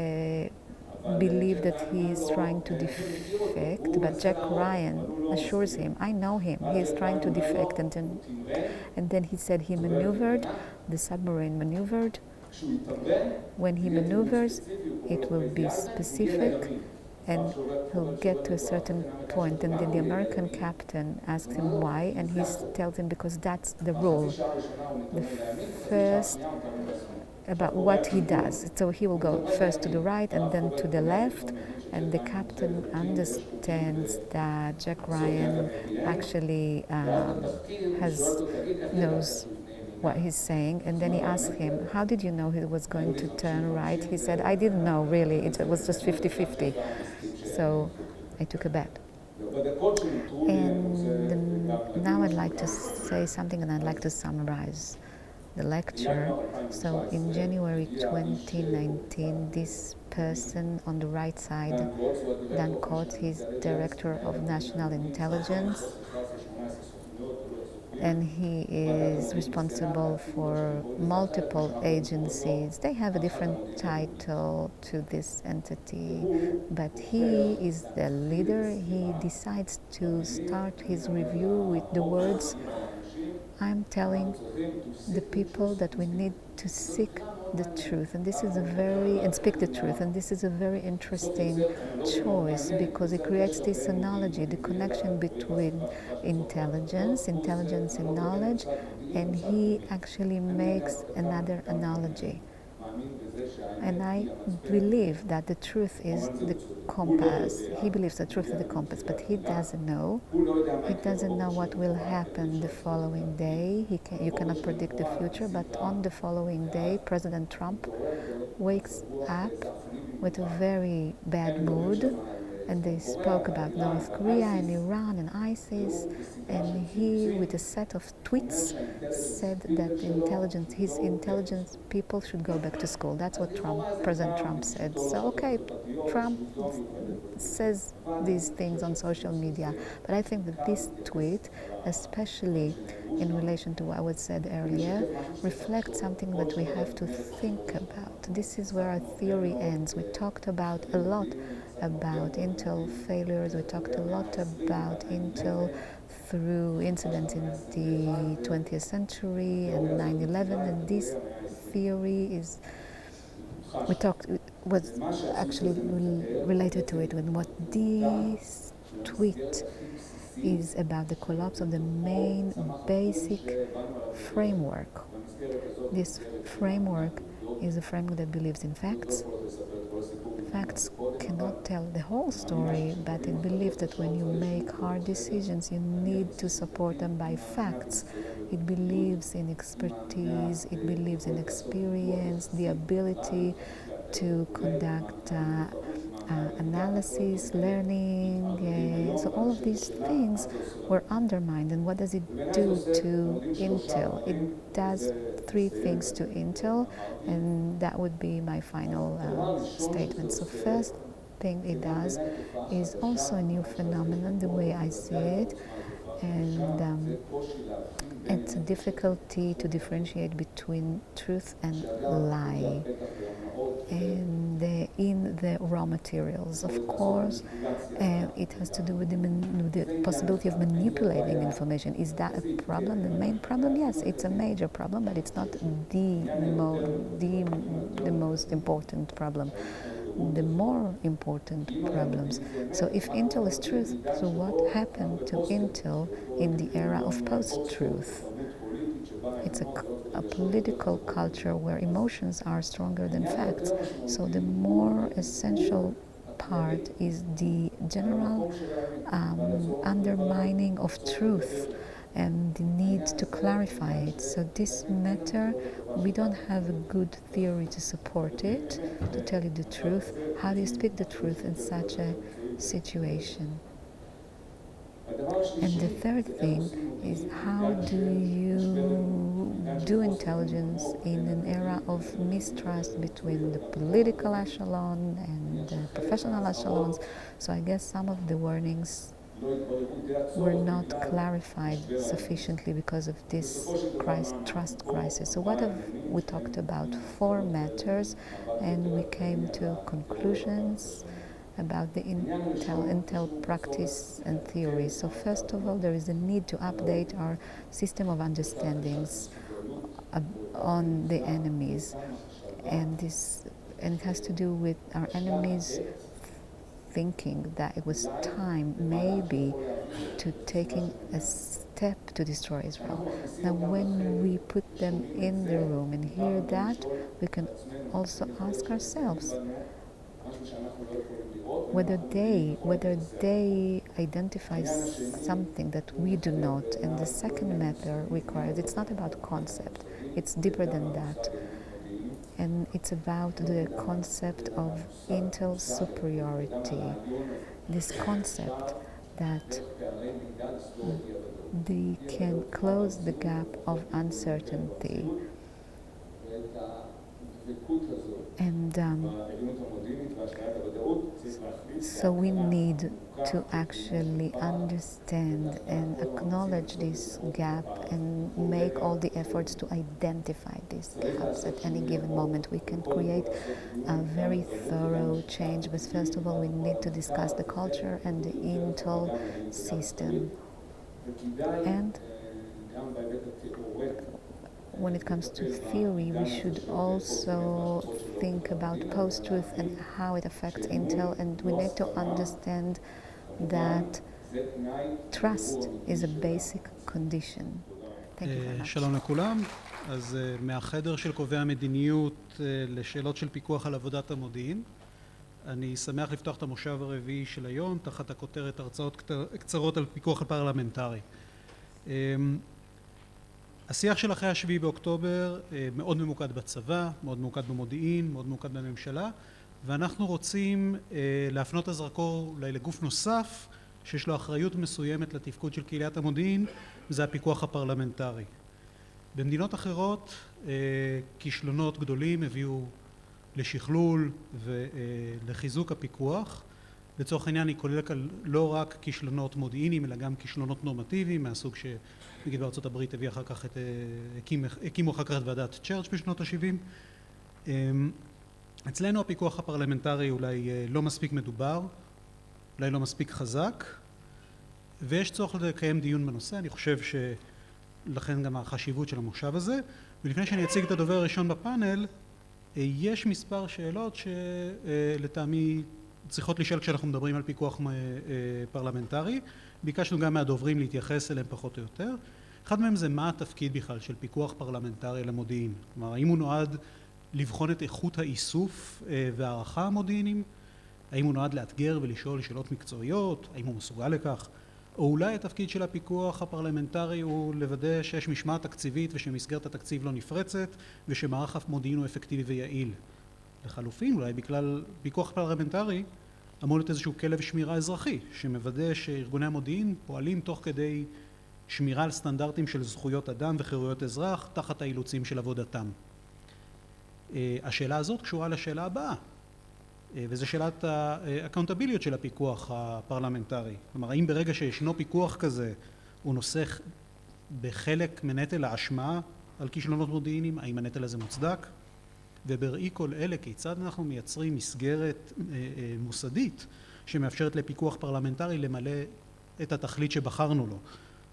believe that he is trying to defect, but Jack Ryan assures him, I know him, he is trying to defect, and then he said he maneuvered, the submarine maneuvered. When he maneuvers, it will be specific and he'll get to a certain point. And then the American captain asks him why, and he tells him because that's the rule. The first about what he does. So he will go first to the right and then to the left, and the captain understands that Jack Ryan actually knows what he's saying, and then he asked him, how did you know he was going to turn right? He said, I didn't know really, it was just 50-50, so I took a bet. And now I'd like to say something, and I'd like to summarize the lecture. So in January 2019, this person on the right side, Dan Coates, he's Director of National Intelligence, and he is responsible for multiple agencies. They have a different title to this entity, but he is the leader. He decides to start his review with the words, I'm telling the people that we need to seek the truth, and this is and speak the truth, and this is a very interesting choice because it creates this analogy, the connection between intelligence and knowledge, and he actually makes another analogy. And I believe that the truth is the compass. He believes the truth is the compass, but he doesn't know. He doesn't know what will happen the following day. You cannot predict the future, but on the following day, President Trump wakes up with a very bad mood, and they spoke about North Korea and Iran and ISIS, and he, with a set of tweets, said that his intelligence people should go back to school. That's what President Trump said. So, okay, Trump says these things on social media, but I think that this tweet, especially in relation to what was said earlier, reflects something that we have to think about. This is where our theory ends. We talked about a lot about Intel failures. We talked a lot about Intel through incidents in the 20th century and 9/11, and this theory was actually related to it when what this tweet is about the collapse of the main basic framework. This framework is a framework that believes in facts. Facts cannot tell the whole story, but it believes that when you make hard decisions, you need to support them by facts. It believes in expertise, it believes in experience, the ability to conduct analysis, learning. So all of these things were undermined. And what does it do to Intel? It does three things to Intel, and that would be my final statement. So first thing it does is also a new phenomenon, the way I see it, and it's a difficulty to differentiate between truth and lie. And in the raw materials, of course, it has to do with the possibility of manipulating information. Is that a problem? The main problem? Yes, it's a major problem, but it's not the most important problem. The more important problems. So if Intel is truth, so what happened to Intel in the era of post-truth? It's a political culture where emotions are stronger than facts. So the more essential part is the general undermining of truth and the need to clarify it. So this matter, we don't have a good theory to support it, to tell you the truth. How do you speak the truth in such a situation? And the third thing is, how do you do intelligence in an era of mistrust between the political echelon and the professional echelons? So I guess some of the warnings were not clarified sufficiently because of this trust crisis. So what have we talked about? 4 matters, and we came to conclusions about the Intel practice and theory. So first of all, there is a need to update our system of understandings on the enemies, and it has to do with our enemies thinking that it was time maybe to taking a step to destroy Israel. Now when we put them in the room and hear that, we can also ask ourselves whether they identify something that we do not. And the second matter requires, it's not about concept, it's deeper than that. And it's about the concept of Intel superiority. This concept that they can close the gap of uncertainty. And so we need to actually understand and acknowledge this gap and make all the efforts to identify these gaps. At any given moment we can create a very thorough change, but first of all we need to discuss the culture and the intel system. And when it comes to theory, we should also think about post-truth and how it affects intel, and we need to understand that trust is a basic condition. Thank you very much. שלום לכולם. אז מהחדר של קובעי המדיניות לשאלות של פיקוח על עבודת המודיעין. אני שמח לפתוח את המושב הרביעי של היום תחת הכותרת הרצאות קצרות על פיקוח פרלמנטרי. השיח של אחרי השביעי באוקטובר מאוד ממוקד בצבא, מאוד ממוקד במודיעין, מאוד ממוקד בממשלה, ואנחנו רוצים להפנות הזרקור אולי לגוף נוסף שיש לו אחריות מסוימת לתפקוד של קהיליית המודיעין, וזה הפיקוח הפרלמנטרי. במדינות אחרות כישלונות גדולים הביאו לשכלול ולחיזוק הפיקוח. לצורך העניין היא כוללת לא רק כישלונות מודיעיניים אלא גם כישלונות נורמטיביים מהסוג שנגיד בארצות הברית הביא אחר כך הקימו אחר כך את ועדת צ'רץ' בשנות ה-70. אצלנו הפיקוח הפרלמנטרי אולי לא מספיק מדובר, אולי לא מספיק חזק, ויש צורך לקיים דיון בנושא. אני חושב שלכן גם החשיבות של המושב הזה. ולפני שאני אציג את הדובר הראשון בפאנל, יש מספר שאלות שלטעמי צריכות לשאול כשאנחנו מדברים על פיקוח פרלמנטרי. ביקשנו גם מהדוברים להתייחס אליהם פחות או יותר. אחד מהם זה מה התפקיד בכלל של פיקוח פרלמנטרי למודיעין. כלומר, האם הוא נועד לבחון את איכות האיסוף והערכה המודיעיניים? האם הוא נועד לאתגר ולשאול שאלות מקצועיות? האם הוא מסוגל לכך? או אולי התפקיד של הפיקוח הפרלמנטרי הוא לוודא שיש משמעת תקציבית ושמסגרת התקציב לא נפרצת ושמערך המודיעין הוא אפקטיבי ויעיל. לחלופין, אולי בכלל פיקוח פרלמנטרי אמור להיות איזשהו כלב שמירה אזרחי שמוודא שארגוני המודיעין פועלים תוך כדי שמירה על סטנדרטים של זכויות אדם וחירויות אזרח תחת האילוצים של עבודתם. השאלה הזאת קשורה לשאלה הבאה, וזו שאלת האקאונטביליות של הפיקוח הפרלמנטרי. כלומר, האם ברגע שישנו פיקוח כזה הוא נוסח בחלק מנטל האשמה על כישלונות מודיעיניים, האם הנטל הזה מוצדק? ובראי כל אלה, כיצד אנחנו מייצרים מסגרת מוסדית שמאפשרת לפיקוח פרלמנטרי למלא את התכלית שבחרנו לו.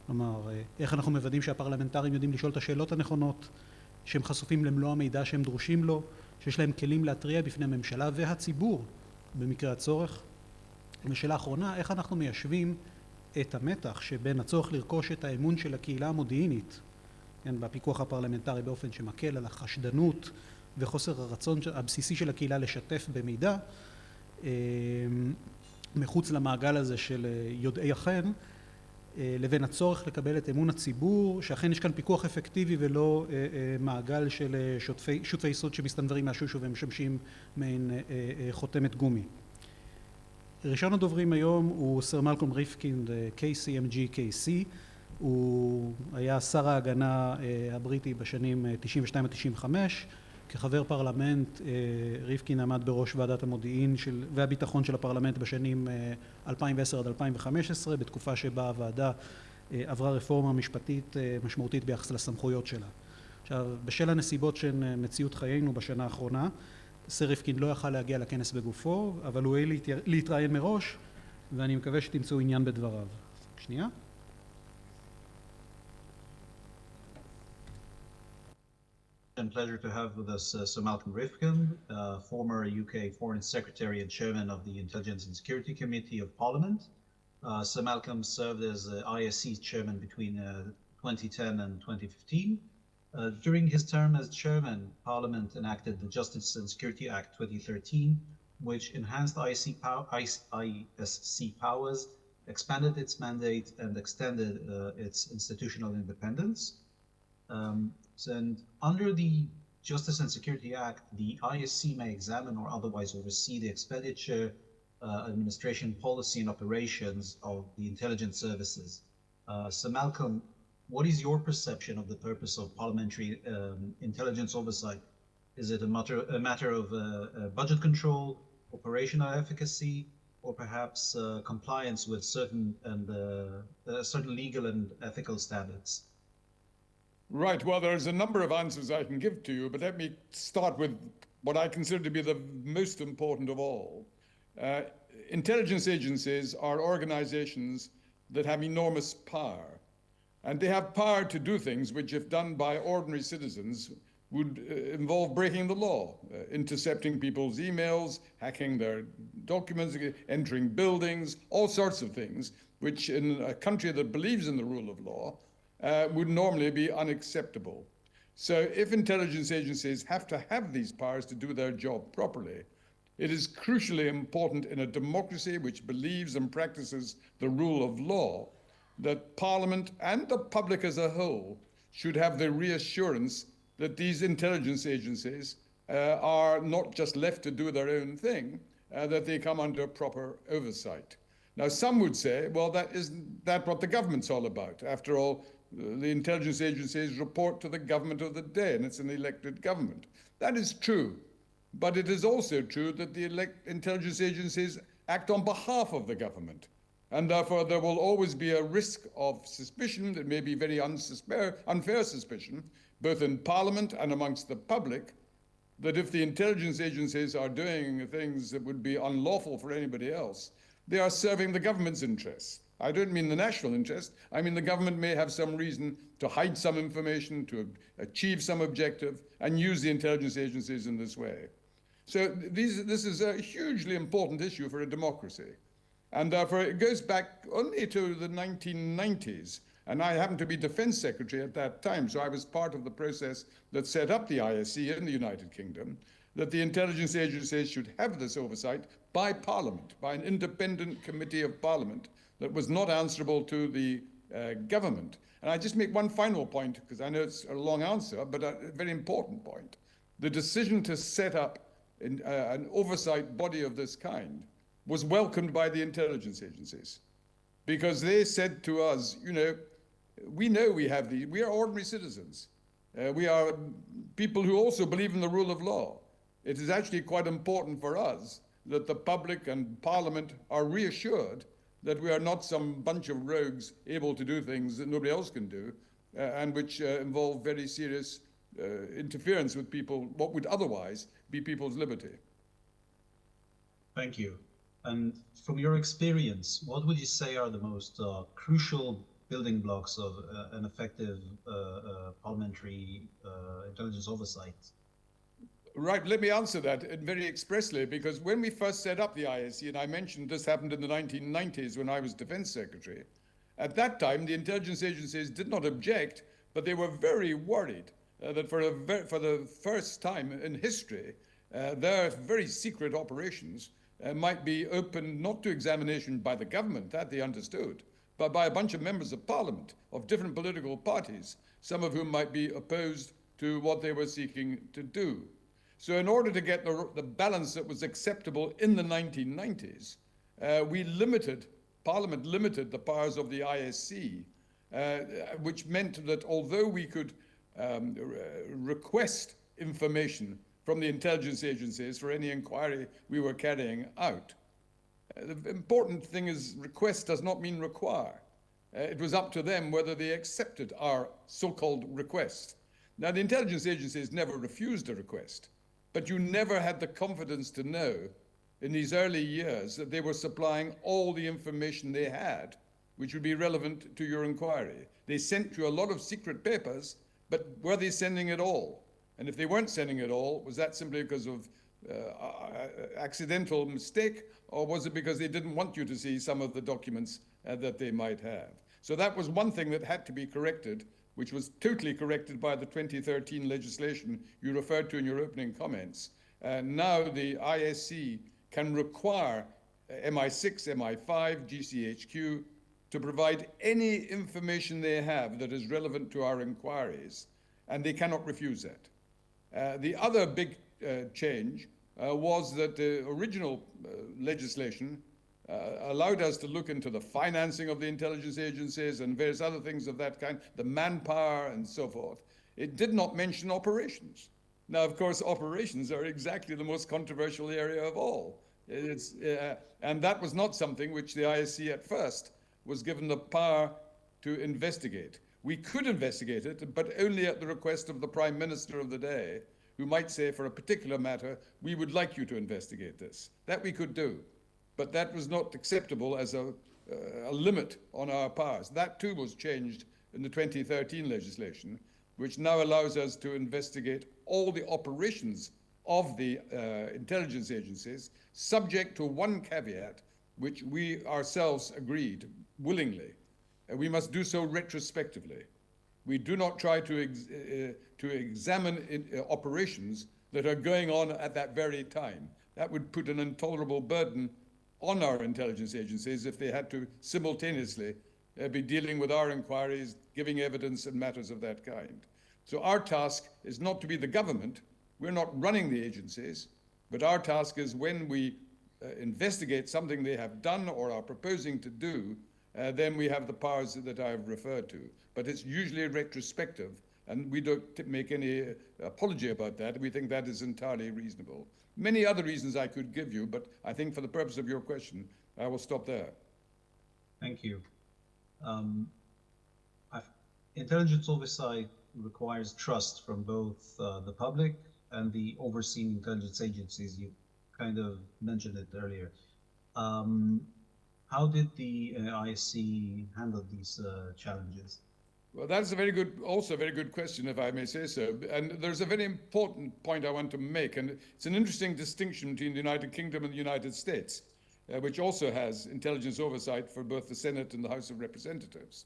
כלומר, איך אנחנו מוודאים שהפרלמנטרים יודעים לשאול את השאלות הנכונות, שהם חשופים למלוא המידע שהם דרושים לו, שיש להם כלים להתריע בפני הממשלה והציבור במקרה הצורך. ושאלה האחרונה, איך אנחנו מיישבים את המתח שבין הצורך לרכוש את האמון של הקהילה המודיעינית, כן, בפיקוח הפרלמנטרי באופן שמקל על החשדנות וחוסר הרצון הבסיסי של הקהילה לשתף במידע, מחוץ למעגל הזה של יודעי החן, לבין הצורך לקבל את אמון הציבור, שאכן יש כאן פיקוח אפקטיבי ולא מעגל של שותפי סוד שמסתנוורים מהשושו והם משמשים מעין חותמת גומי. ראשון הדוברים היום הוא סר מלקום ריפקינד, KCMG-KC. הוא היה שר ההגנה הבריטי בשנים 92-95. כחבר פרלמנט, ריפקינד עמד בראש ועדת המודיעין והביטחון של הפרלמנט בשנים 2010 עד 2015, בתקופה שבה הוועדה עברה רפורמה משפטית משמעותית ביחס לסמכויות שלה. עכשיו, בשל הנסיבות של מציאות חיינו בשנה האחרונה, סר ריפקינד לא יכל להגיע לכנס בגופו, אבל הוא העיל להתראיין מראש, ואני מקווה שתמצאו עניין בדבריו. שנייה. And pleasure to have with us Sir Malcolm Rifkind, former UK Foreign Secretary and Chairman of the Intelligence and Security Committee of Parliament. Sir Malcolm served as ISC Chairman between 2010 and 2015. During his term as Chairman, Parliament enacted the Justice and Security Act 2013, which enhanced ISC powers, expanded its mandate, and extended its institutional independence. And under the Justice and Security Act, the ISC may examine or otherwise oversee the expenditure, administration, policy, and operations of the intelligence services. So Malcolm, what is your perception of the purpose of parliamentary intelligence oversight Is it a matter of budget control, operational efficacy, or perhaps compliance with certain legal and ethical standards? Right. Well, there's a number of answers I can give to you, but let me start with what I consider to be the most important of all. Intelligence agencies are organizations that have enormous power, and they have power to do things which, if done by ordinary citizens, would involve breaking the law, intercepting people's emails, hacking their documents, entering buildings, all sorts of things, which in a country that believes in the rule of law would normally be unacceptable. So if intelligence agencies have to have these powers to do their job properly, it is crucially important in a democracy which believes and practices the rule of law that Parliament and the public as a whole should have the reassurance that these intelligence agencies are not just left to do their own thing, that they come under proper oversight. Now, some would say, well, isn't that what the government's all about? After all, the intelligence agencies report to the government of the day, and it's an elected government. That is true. But it is also true that the intelligence agencies act on behalf of the government. And therefore, there will always be a risk of suspicion, that may be very unfair suspicion, both in Parliament and amongst the public, that if the intelligence agencies are doing things that would be unlawful for anybody else, they are serving the government's interests. I don't mean the national interest. I mean the government may have some reason to hide some information, to achieve some objective, and use the intelligence agencies in this way. So this is a hugely important issue for a democracy. And therefore, it goes back only to the 1990s. And I happened to be Defense Secretary at that time, so I was part of the process that set up the ISC in the United Kingdom, that the intelligence agencies should have this oversight by Parliament, by an independent committee of Parliament that was not answerable to the government. And I just make one final point, because I know it's a long answer, but a very important point. The decision to set up an oversight body of this kind was welcomed by the intelligence agencies, because they said to us, we know we have these, we are ordinary citizens. We are people who also believe in the rule of law. It is actually quite important for us that the public and Parliament are reassured that we are not some bunch of rogues able to do things that nobody else can do, and which involve very serious interference with what would otherwise be people's liberty. Thank you. And from your experience, what would you say are the most crucial building blocks of an effective parliamentary intelligence oversight? Right, let me answer that very expressly, because when we first set up the ISC, and I mentioned this happened in the 1990s when I was Defense Secretary, at that time the intelligence agencies did not object, but they were very worried that for the first time in history, their very secret operations might be open not to examination by the government, that they understood, but by a bunch of members of Parliament of different political parties, some of whom might be opposed to what they were seeking to do. So in order to get the balance that was acceptable in the 1990s, Parliament limited the powers of the ISC, which meant that although we could request information from the intelligence agencies for any inquiry we were carrying out, the important thing is request does not mean require. It was up to them whether they accepted our so-called request. Now, the intelligence agencies never refused a request, but you never had the confidence to know in these early years that they were supplying all the information they had, which would be relevant to your inquiry. They sent you a lot of secret papers, but were they sending it all? And if they weren't sending it all, was that simply because of accidental mistake, or was it because they didn't want you to see some of the documents that they might have? So that was one thing that had to be corrected, which was totally corrected by the 2013 legislation you referred to in your opening comments. Now the ISC can require MI6, MI5, GCHQ to provide any information they have that is relevant to our inquiries, and they cannot refuse that. The other big change was that the original legislation allowed us to look into the financing of the intelligence agencies and various other things of that kind, the manpower and so forth. It did not mention operations. Now, of course, operations are exactly the most controversial area of all. And that was not something which the ISC at first was given the power to investigate. We could investigate it, but only at the request of the Prime Minister of the day, who might say, for a particular matter, we would like you to investigate this. That we could do. But that was not acceptable as a limit on our powers. That too was changed in the 2013 legislation, which now allows us to investigate all the operations of the intelligence agencies, subject to one caveat, which we ourselves agreed willingly. We must do so retrospectively. We do not try to examine operations that are going on at that very time. That would put an intolerable burden on our intelligence agencies if they had to simultaneously be dealing with our inquiries, giving evidence and matters of that kind. So our task is not to be the government. We're not running the agencies, but our task is when we investigate something they have done or are proposing to do, then we have the powers that I've referred to. But it's usually retrospective, and we don't make any apology about that. We think that is entirely reasonable. Many other reasons I could give you, but I think for the purpose of your question, I will stop there. Thank you. Intelligence oversight requires trust from both the public and the overseeing intelligence agencies. You kind of mentioned it earlier. How did the ISC handle these challenges? Well, that's also a very good question, if I may say so. And there's a very important point I want to make, and it's an interesting distinction between the United Kingdom and the United States, which also has intelligence oversight for both the Senate and the House of Representatives.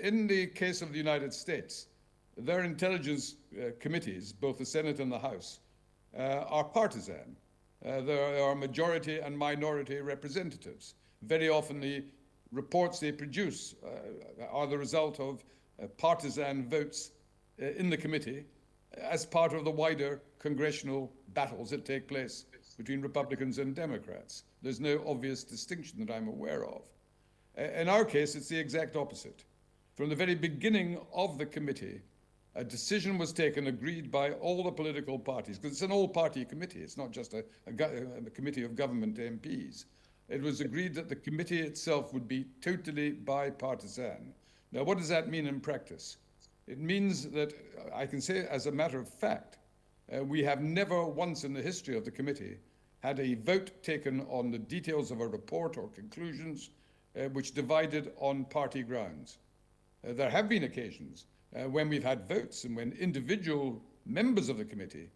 In the case of the United States, their intelligence committees, both the Senate and the House, are partisan. There are majority and minority representatives. Very often the reports they produce are the result of partisan votes in the committee as part of the wider congressional battles that take place between Republicans and Democrats. There's no obvious distinction that I'm aware of. In our case, it's the exact opposite. From the very beginning of the committee, a decision was taken, agreed by all the political parties, because it's an all-party committee. It's not just a committee of government MPs. It was agreed that the committee itself would be totally bipartisan. Now, what does that mean in practice? It means that I can say, as a matter of fact, we have never once in the history of the committee had a vote taken on the details of a report or conclusions which divided on party grounds. There have been occasions when we've had votes and when individual members of the committee,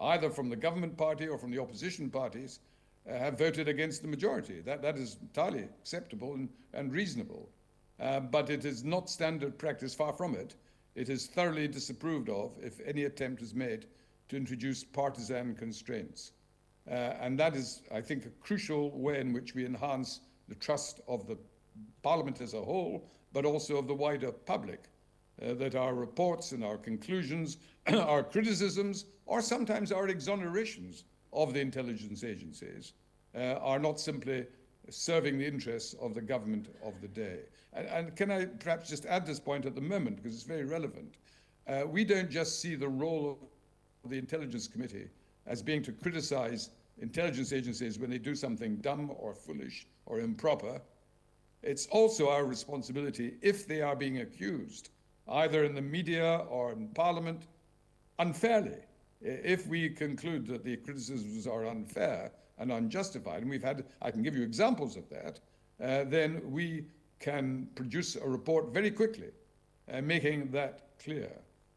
either from the government party or from the opposition parties, have voted against the majority. That is entirely acceptable and reasonable. But it is not standard practice, far from it. It is thoroughly disapproved of if any attempt is made to introduce partisan constraints. And that is, I think, a crucial way in which we enhance the trust of the Parliament as a whole, but also of the wider public, that our reports and our conclusions, our criticisms, or sometimes our exonerations of the intelligence agencies are not simply serving the interests of the government of the day. And can I perhaps just add this point at the moment, because it's very relevant. We don't just see the role of the Intelligence Committee as being to criticize intelligence agencies when they do something dumb or foolish or improper. It's also our responsibility, if they are being accused, either in the media or in Parliament, unfairly. If we conclude that the criticisms are unfair and unjustified, and we've had, I can give you examples of that, then we can produce a report very quickly, making that clear.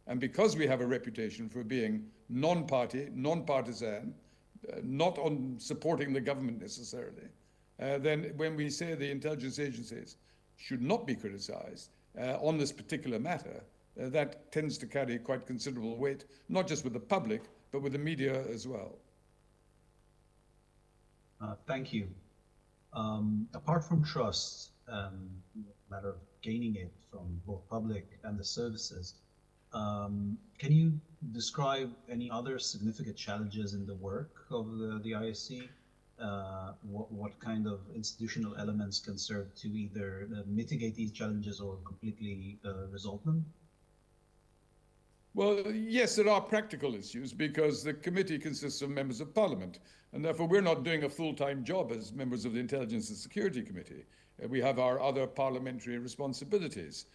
And because we have a reputation for being non-party, non-partisan, not on supporting the government necessarily, then when we say the intelligence agencies should not be criticized on this particular matter, that tends to carry quite considerable weight, not just with the public, but with the media as well. Thank you. Apart from trust, a matter of gaining it from both public and the services, can you describe any other significant challenges in the work of the ISC? What kind of institutional elements can serve to either mitigate these challenges or completely resolve them? Well, yes, there are practical issues because the committee consists of members of parliament, and therefore we're not doing a full-time job as members of the Intelligence and Security Committee. We have our other parliamentary responsibilities,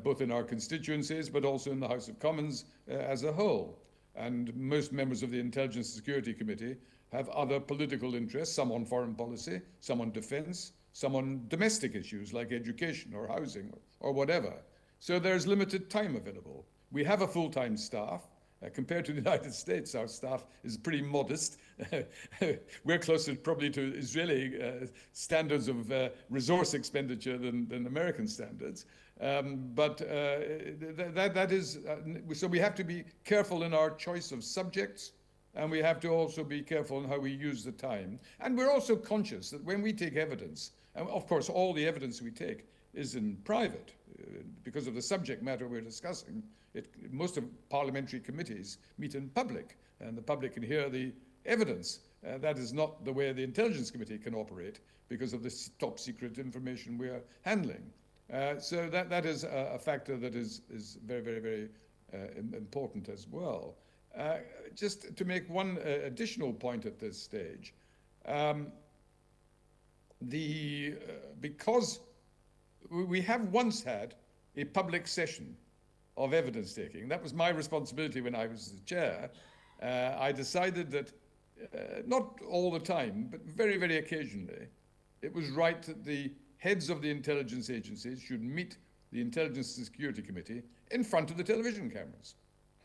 both in our constituencies, but also in the House of Commons as a whole. And most members of the Intelligence and Security Committee have other political interests, some on foreign policy, some on defense, some on domestic issues like education or housing or whatever. So there's limited time available. We have a full-time staff. Compared to the United States, our staff is pretty modest. We're closer probably to Israeli standards of resource expenditure than American standards. But that is, so we have to be careful in our choice of subjects, and we have to also be careful in how we use the time. And we're also conscious that when we take evidence, and of course all the evidence we take is in private, because of the subject matter we're discussing, most of parliamentary committees meet in public, and the public can hear the evidence. That is not the way the Intelligence Committee can operate because of this top secret information we are handling. So that is a factor that is very, very, very important as well. Just to make one additional point at this stage, because we have once had a public session of evidence taking. That was my responsibility when I was the chair. I decided that not all the time, but very, very occasionally, it was right that the heads of the intelligence agencies should meet the Intelligence and Security Committee in front of the television cameras.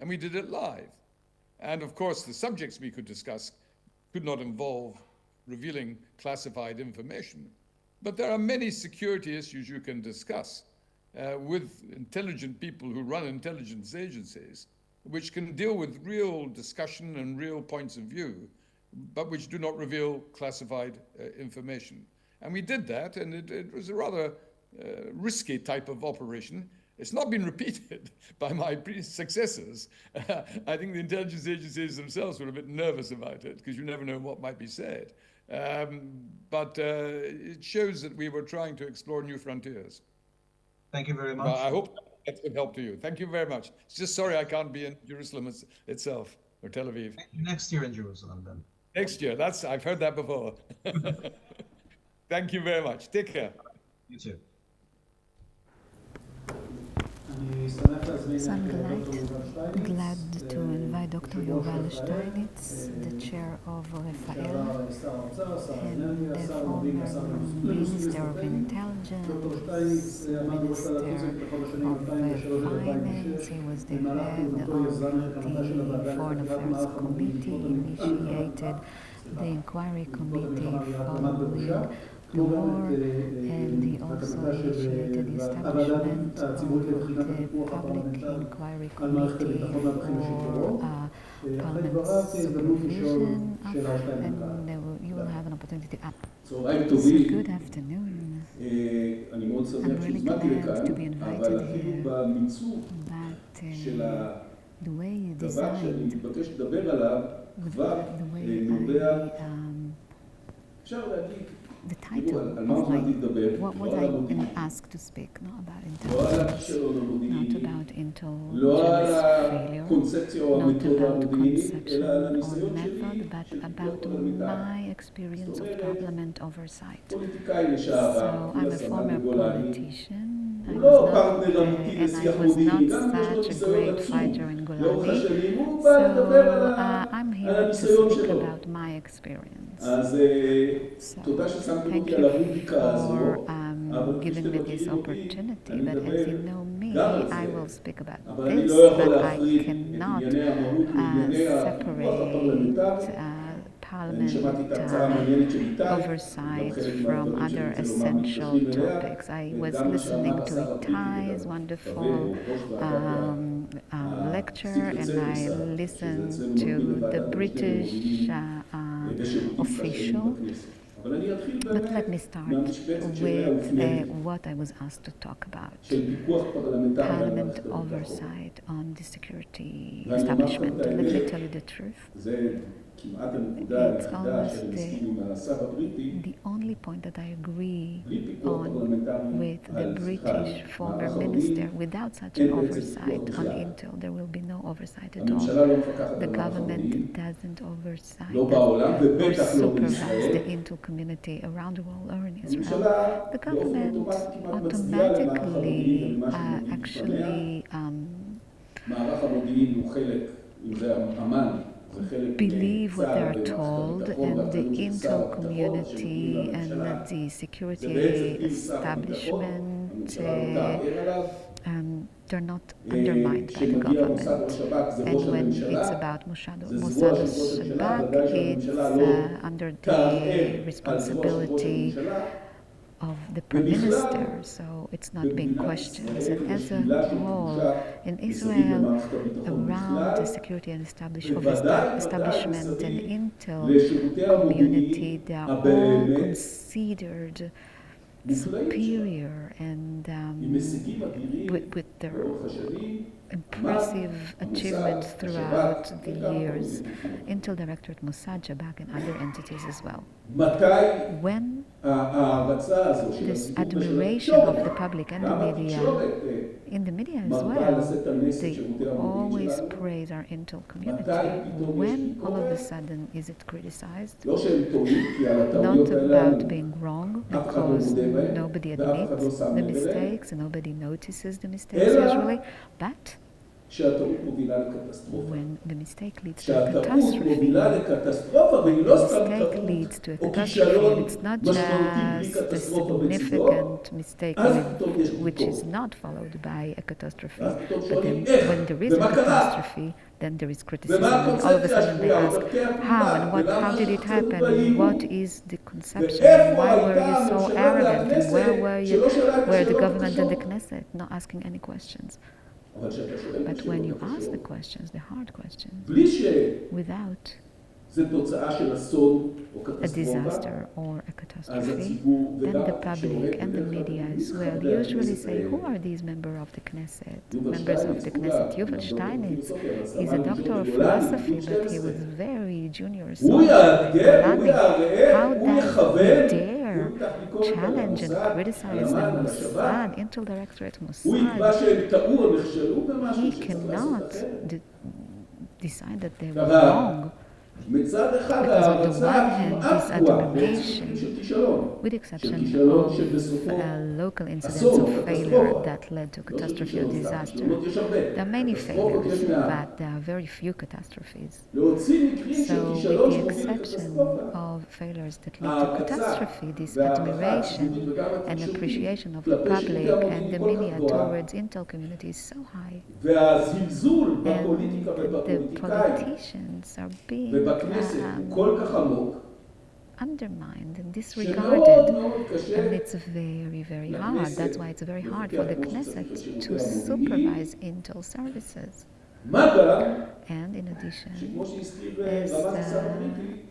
And we did it live. And of course, the subjects we could discuss could not involve revealing classified information. But there are many security issues you can discuss with intelligent people who run intelligence agencies, which can deal with real discussion and real points of view, but which do not reveal classified information. And we did that, and it was a rather risky type of operation. It's not been repeated by my successors. I think the intelligence agencies themselves were a bit nervous about it, because you never know what might be said. But it shows that we were trying to explore new frontiers. Thank you very much. I hope that's of help to you. Thank you very much. It's just sorry I can't be in Jerusalem itself, or Tel Aviv. Next year in Jerusalem, then. Next year, I've heard that before. Thank you very much. Take care. You too. So I'm glad to invite Dr. Yuval Steinitz, the chair of RAFAEL and the former Minister of Intelligence, Minister of Finance. He was the head of the Foreign Affairs Committee, initiated the inquiry committee following the war, and he also initiated the establishment of the Public Inquiry Committee for Parliament's supervision, and you will have an opportunity to ask. So good afternoon. I'm really glad to be invited here, but the way you designed, the way the title of what was I asked to speak, not about intelligence, not about intelligence failure, not about conception or method, but about my experience of Parliament oversight. So I'm a former politician. I was not such a great fighter in Golani, so I'm here to speak about my experience. So thank you for giving me this opportunity, but as you know me, I will speak about this, but I cannot separate Parliament oversight from other essential topics. I was listening to Itai's wonderful lecture, and I listened to the British official. But let me start with what I was asked to talk about. Parliament oversight on the security establishment. Let me tell you the truth. It's almost the only point that I agree on with the British former minister. Without such an oversight on Intel, there will be no oversight at all. The government doesn't oversight or supervise the Intel community around the world or in Israel. The government automatically actually believe what they are told, and the Intel community and the security establishment they're not undermined by the government. And when it's about Mossad or Shabak, it's under the responsibility of the Prime Minister, so it's not being questioned. And as a whole, in Israel, around the security and establishment and Intel community, they are all considered superior and with their impressive achievements throughout the years, Intel Directorate, Mossad, Shabak, and other entities as well. When this admiration of the public and the media, in the media as well, they always praise our Intel community. When all of a sudden is it criticized? Not about being wrong, because nobody admits the mistakes and nobody notices the mistakes usually, but when the mistake leads to a catastrophe, and it's not just a significant mistake which is not followed by a catastrophe, but then when there is a catastrophe, then there is criticism, and all of a sudden they ask, how and what, how did it happen, what is the conception, why were you so arrogant, and where the government and the Knesset, not asking any questions. But when you ask the questions, the hard questions, without a disaster or a catastrophe, then the public and the media as well usually say, who are these members of the Knesset? Yuval Steinitz, he's a doctor of philosophy, but he was very junior soldier in Golani. How does he dare challenge and criticize the Mossad, Intel Directorate Mossad? He cannot decide that they were wrong. Because on the one hand, this admiration, with the exception of local incidents of failure that led to catastrophe or disaster, there are many failures, but there are very few catastrophes. So with the exception of failures that lead to catastrophe, this admiration and appreciation of the public and the media towards Intel community is so high. And the politicians are being undermined and disregarded, and it's very, very hard. That's why it's very hard for the Knesset to supervise Intel services. And in addition, as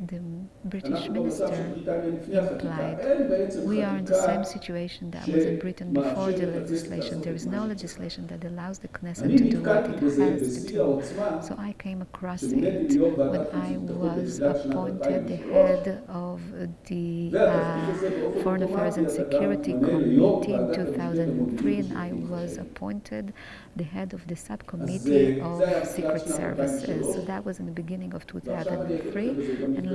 the British minister implied, we are in the same situation that was in Britain before the legislation. There is no legislation that allows the Knesset to do what it has to do. So I came across it when I was appointed the head of the Foreign Affairs and Security Committee in 2003, and I was appointed the head of the subcommittee of Secret Services. So that was in the beginning of 2003, and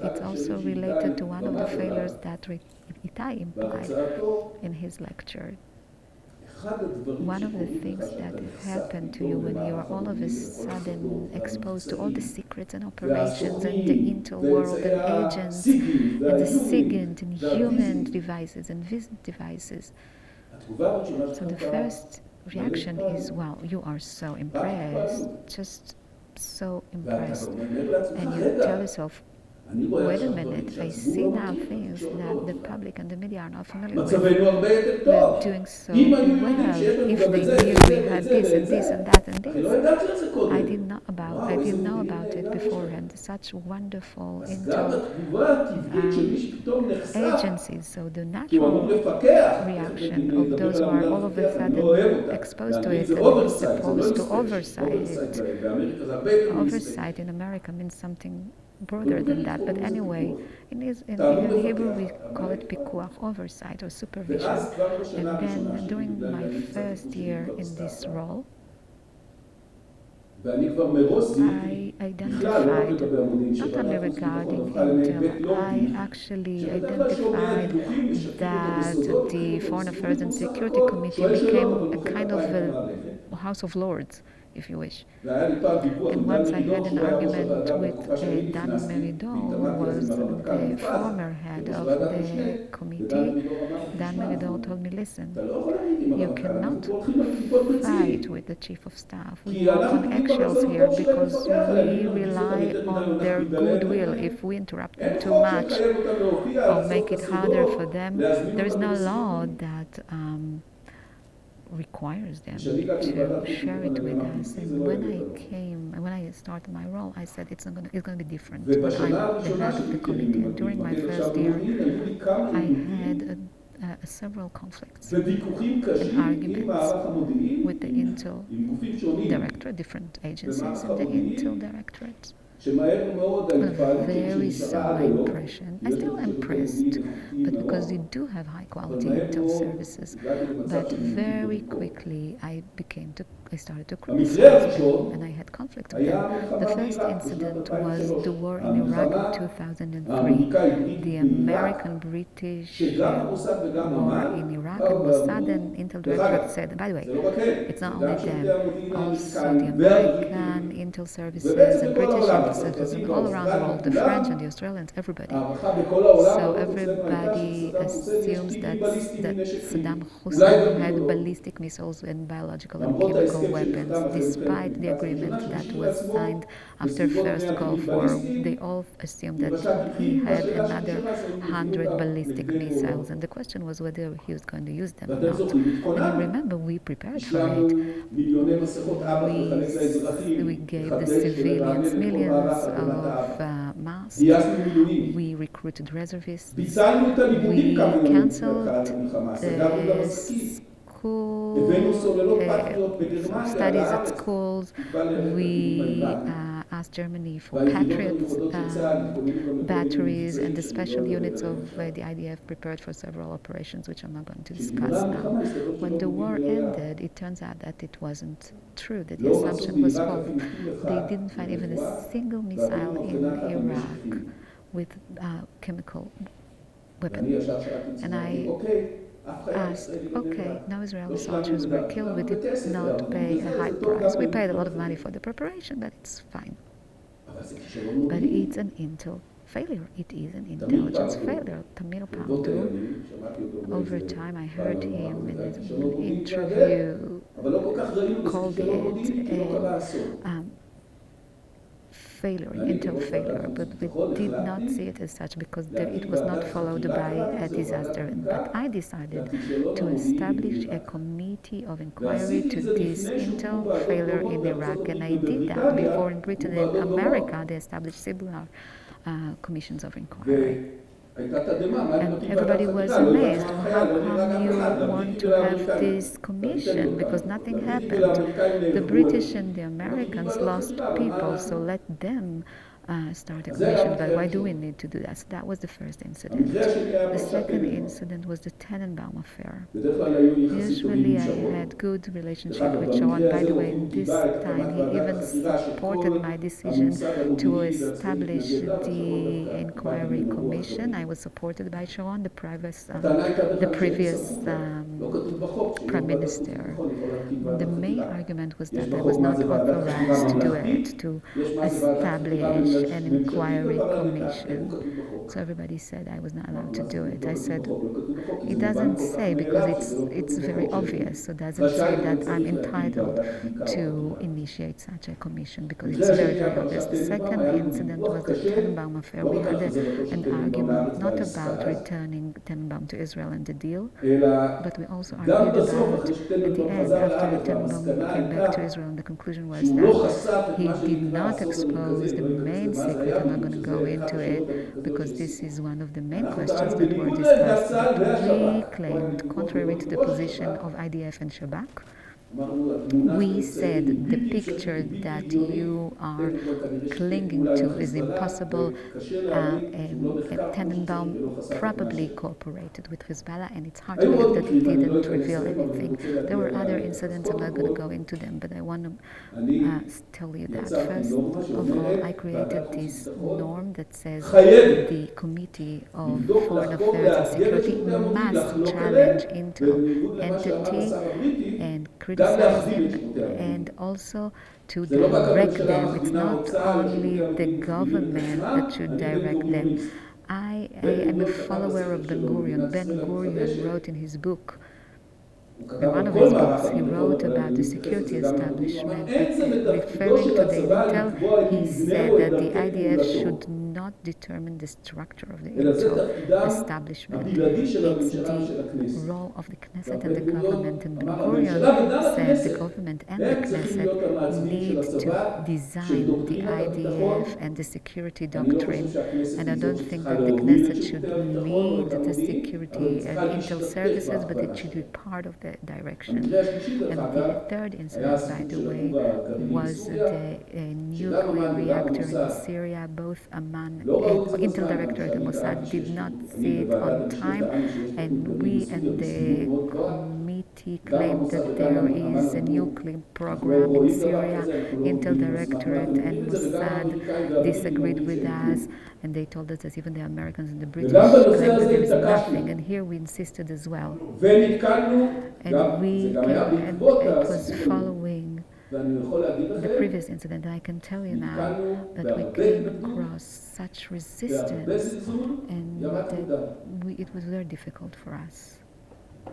it's also related to one of the failures that Itai implied in his lecture. One of the things that happened to you when you are all of a sudden exposed to all the secrets and operations and the Intel world and agents and the SIGINT and human devices and visit devices. So the first reaction is, wow, you are so impressed, just so impressed. And you tell yourself, wait a minute, I see now things that the public and the media are not familiar with. We're doing so well. If they knew we had this and this and that and this. I didn't know about it beforehand. Such wonderful Intel agencies. So the natural reaction of those who are all of a sudden exposed to it and supposed to oversight it. Oversight in America means something broader than that. But anyway, in Hebrew we call it pikuach, oversight or supervision. And then during my first year in this role, I identified, not only regarding Intel, I actually identified that the Foreign Affairs and Security Committee became a kind of a House of Lords, if you wish. And once I had an argument with Dan Meridor, who was the former head of the committee. Dan Meridor told me, listen, you cannot fight with the chief of staff. We walk on eggshells here because we rely on their goodwill. If we interrupt them too much or make it harder for them, there is no law that requires them to share it with us. And when I started my role, I said it's going to be different when I'm the head of the committee. And during my first year, I had several conflicts and arguments with the Intel Directorate, different agencies in the Intel Directorate. Very soon my impression, I still am impressed, but because they do have high quality Intel services, but very quickly I started to criticize them, and I had conflict with them. The first incident was the war in Iraq in 2003, the American-British war in Iraq, and Mossad and Intel Directorate said, by the way, it's not only them, also the American Intel services and British Intel services and all around the world, the French and the Australians, everybody. So everybody assumes that Saddam Hussein had ballistic missiles and biological and chemical weapons, despite the agreement that was signed after First Gulf War. They all assumed that he had another 100 ballistic missiles, and the question was whether he was going to use them or not. And you remember, we prepared for it. We gave the civilians millions of masks. We recruited reservists. We cancelled the studies at schools. We asked Germany for Patriot batteries, and the special units of the IDF prepared for several operations, which I'm not going to discuss now. When the war ended, it turns out that it wasn't true, that the assumption was false. They didn't find even a single missile in Iraq with chemical weapon. And I asked, okay, no Israeli soldiers were killed, we did not pay a high price. We paid a lot of money for the preparation, but it's fine. But it's an Intel failure. It is an intelligence failure. Tamir Pamdu, over time I heard him in an interview, called it failure, Intel failure, but we did not see it as such because it was not followed by a disaster. But I decided to establish a committee of inquiry to this Intel failure in Iraq, and I did that before in Britain and America they established similar commissions of inquiry. And everybody was amazed. How come you want to have this commission? Because nothing happened. The British and the Americans lost people, so let them start a commission. But why do we need to do that? So that was the first incident. The second incident was the Tenenbaum affair. Usually I had good relationship with Sharon. By the way, this time he even supported my decision to establish the inquiry commission. I was supported by Sharon, the previous prime minister. The main argument was that I was not authorized to do it, to establish an inquiry commission. So everybody said I was not allowed to do it. I said, it doesn't say, because it's very obvious, so it doesn't say that I'm entitled to initiate such a commission, because it's very, very obvious. The second incident was the Tenenbaum affair. We had an argument not about returning Tenenbaum to Israel and the deal, but we also argued about, at the end, after Tenenbaum came back to Israel, and the conclusion was that he did not expose the main secret. I'm not going to go into it because this is one of the main questions that were discussed. But we claimed, contrary to the position of IDF and Shabak, We said the picture that you are clinging to is impossible. Tenenbaum probably cooperated with Hezbollah, and it's hard to believe that he didn't reveal anything. There were other incidents, I'm not going to go into them, but I want to tell you that. First of all, I created this norm that says the Committee of Foreign Affairs and Security must challenge Intel entity and criticize them, and also to direct them. It's not only the government that should direct them. I am a follower of Ben Gurion. Ben Gurion wrote in his book, in one of his books, he wrote about the security establishment, but referring to the Intel, he said that the IDF should not determine the structure of the Intel establishment. It's the role of the Knesset and the government. And Ben Gurion said the government and the Knesset need to design the IDF and the security doctrine. And I don't think that the Knesset should lead the security and Intel services, but it should be part of the direction. And the third incident, by the way, was the nuclear reactor in Syria. Both Amman and Intel director at the Mossad did not see it on time, and we and the committee claimed that there is a nuclear program in Syria. Intel directorate and Mossad disagreed with us, and they told us that even the Americans and the British claimed that there is nothing, and here we insisted as well. And it was following the previous incident. I can tell you now that we came across such resistance, and it was very difficult for us.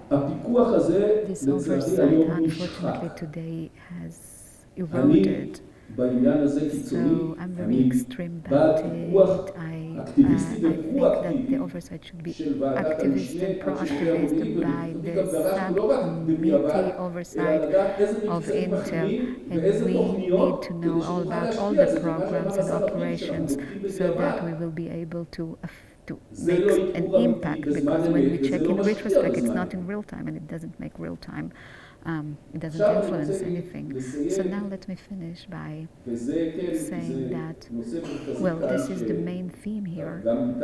This oversight, unfortunately, today has eroded. So I'm very extreme about it. I think that the oversight should be activist and pro-activist by the subcommittee oversight of Intel, and we need to know all about all the programs and operations so that we will be able to make an impact, because when we check in retrospect, it's not in real time, and it doesn't make real time. It doesn't influence anything. So now let me finish by saying that, well, this is the main theme here, and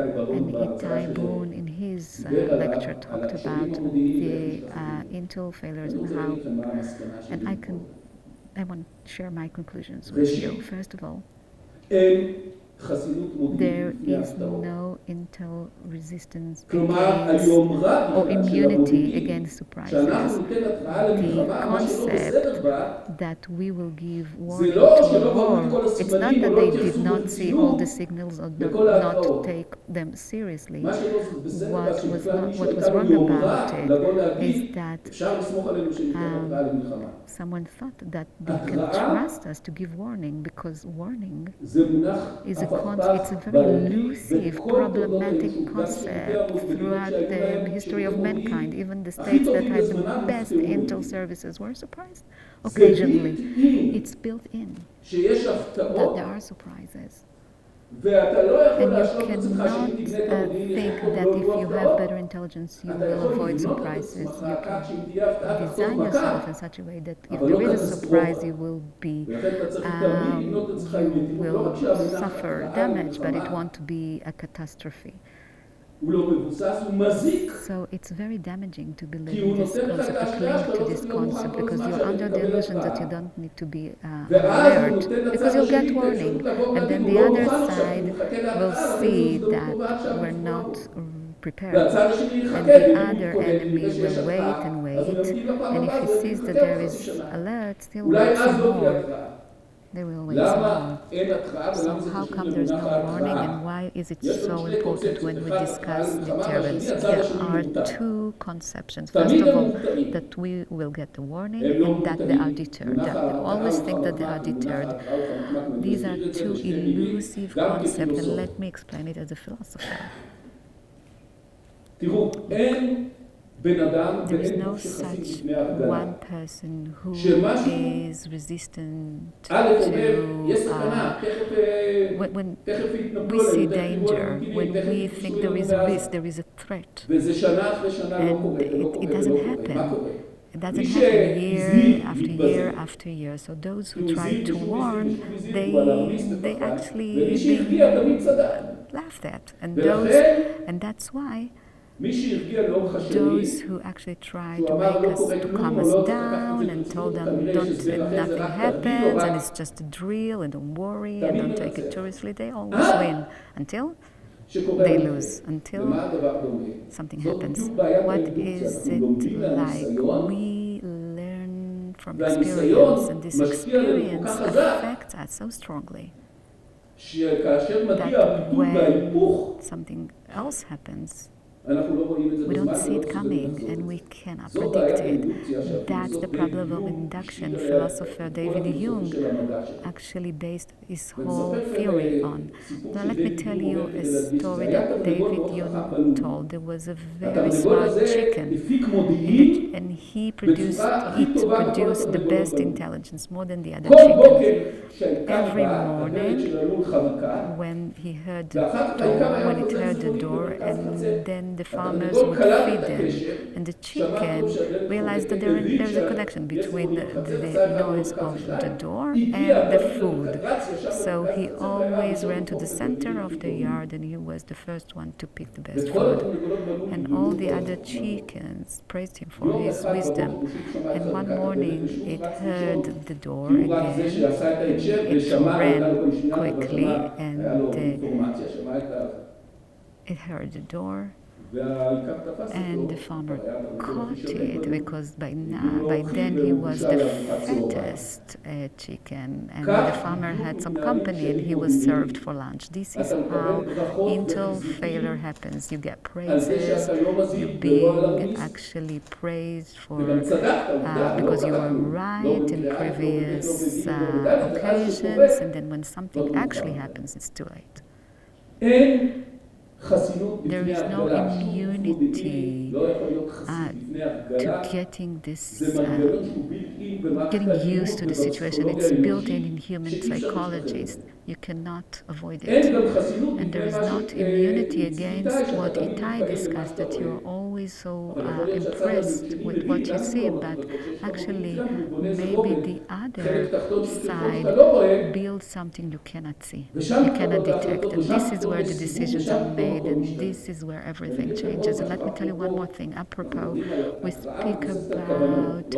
Itai Brun in his lecture talked about the Intel failures and how, and I want to share my conclusions with you. First of all, there is no Intel resistance against or immunity against surprises. The concept that we will give warning to a war, it's not that they did not see all the signals or did not take them seriously. What was wrong about it is that someone thought that they can trust us to give warning, because warning is it's a very elusive, problematic concept throughout the history of mankind. Even the states that had the best Intel services were surprised occasionally. It's built in that there are surprises. And you cannot think that if you have better intelligence, you will avoid surprises. You can design yourself in such a way that if there is a surprise, you will suffer damage, but it won't be a catastrophe. So it's very damaging to believe in this concept, to cling to this concept, because you're under the illusion that you don't need to be alert, because you'll get warning, and then the other side will see that we're not prepared, and the other enemy will wait and wait, and if he sees that there is alert, still wait some more. They will wait some more. So how come there's no warning, and why is it so important when we discuss deterrence? There are two conceptions. First of all, that we will get the warning, and that they are deterred. That they always think that they are deterred. These are two elusive concepts, and let me explain it as a philosopher. There is no such one person who is resistant to when we see danger, when we think there is a risk, there is a threat, and it doesn't happen. It doesn't happen year after year after year. So those who try to warn, they actually being laughed at, and that's why those who actually try to make us, to calm us down and told them nothing happens and it's just a drill and don't worry and don't take it seriously, they always win until they lose, until something happens. What is it like? We learn from experience, and this experience affects us so strongly that when something else happens, we don't see it coming and we cannot predict it. That's the problem of induction. Philosopher David Hume actually based his whole theory on. Now let me tell you a story that David Hume told. There was a very smart chicken and it produced the best intelligence, more than the other chickens. Every morning when it heard the door, and then the farmers would feed them, and the chicken realized that there's a connection between the noise of the door and the food. So he always ran to the center of the yard, and he was the first one to pick the best food. And all the other chickens praised him for his wisdom. And one morning it heard the door again. It ran quickly and it heard the door, and the farmer caught it because by then he was the fattest chicken, and the farmer had some company and he was served for lunch. This is how intel failure happens. You get praises, you're being actually praised for because you were right in previous occasions, and then when something actually happens, it's too late. There is no immunity to getting this, getting used to the situation. It's built in human psychology. You cannot avoid it. And there is not immunity against what Itai discussed, that you're always so impressed with what you see, but actually maybe the other side builds something you cannot see, you cannot detect. And this is where the decisions are made, and this is where everything changes. And let me tell you one more thing. Apropos, we speak about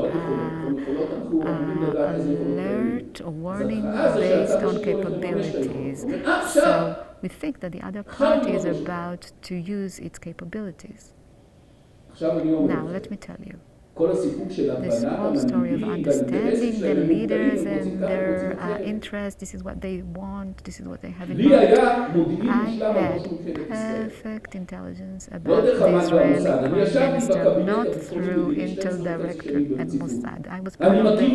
alert or warning based on capabilities. So we think that the other party is about to use its capabilities. Now, let me tell you. This whole story of understanding the leaders and their interests, this is what they want, this is what they have in mind. I had perfect intelligence about the Israeli Prime Minister, not through Intel Director and Mossad. I was part of the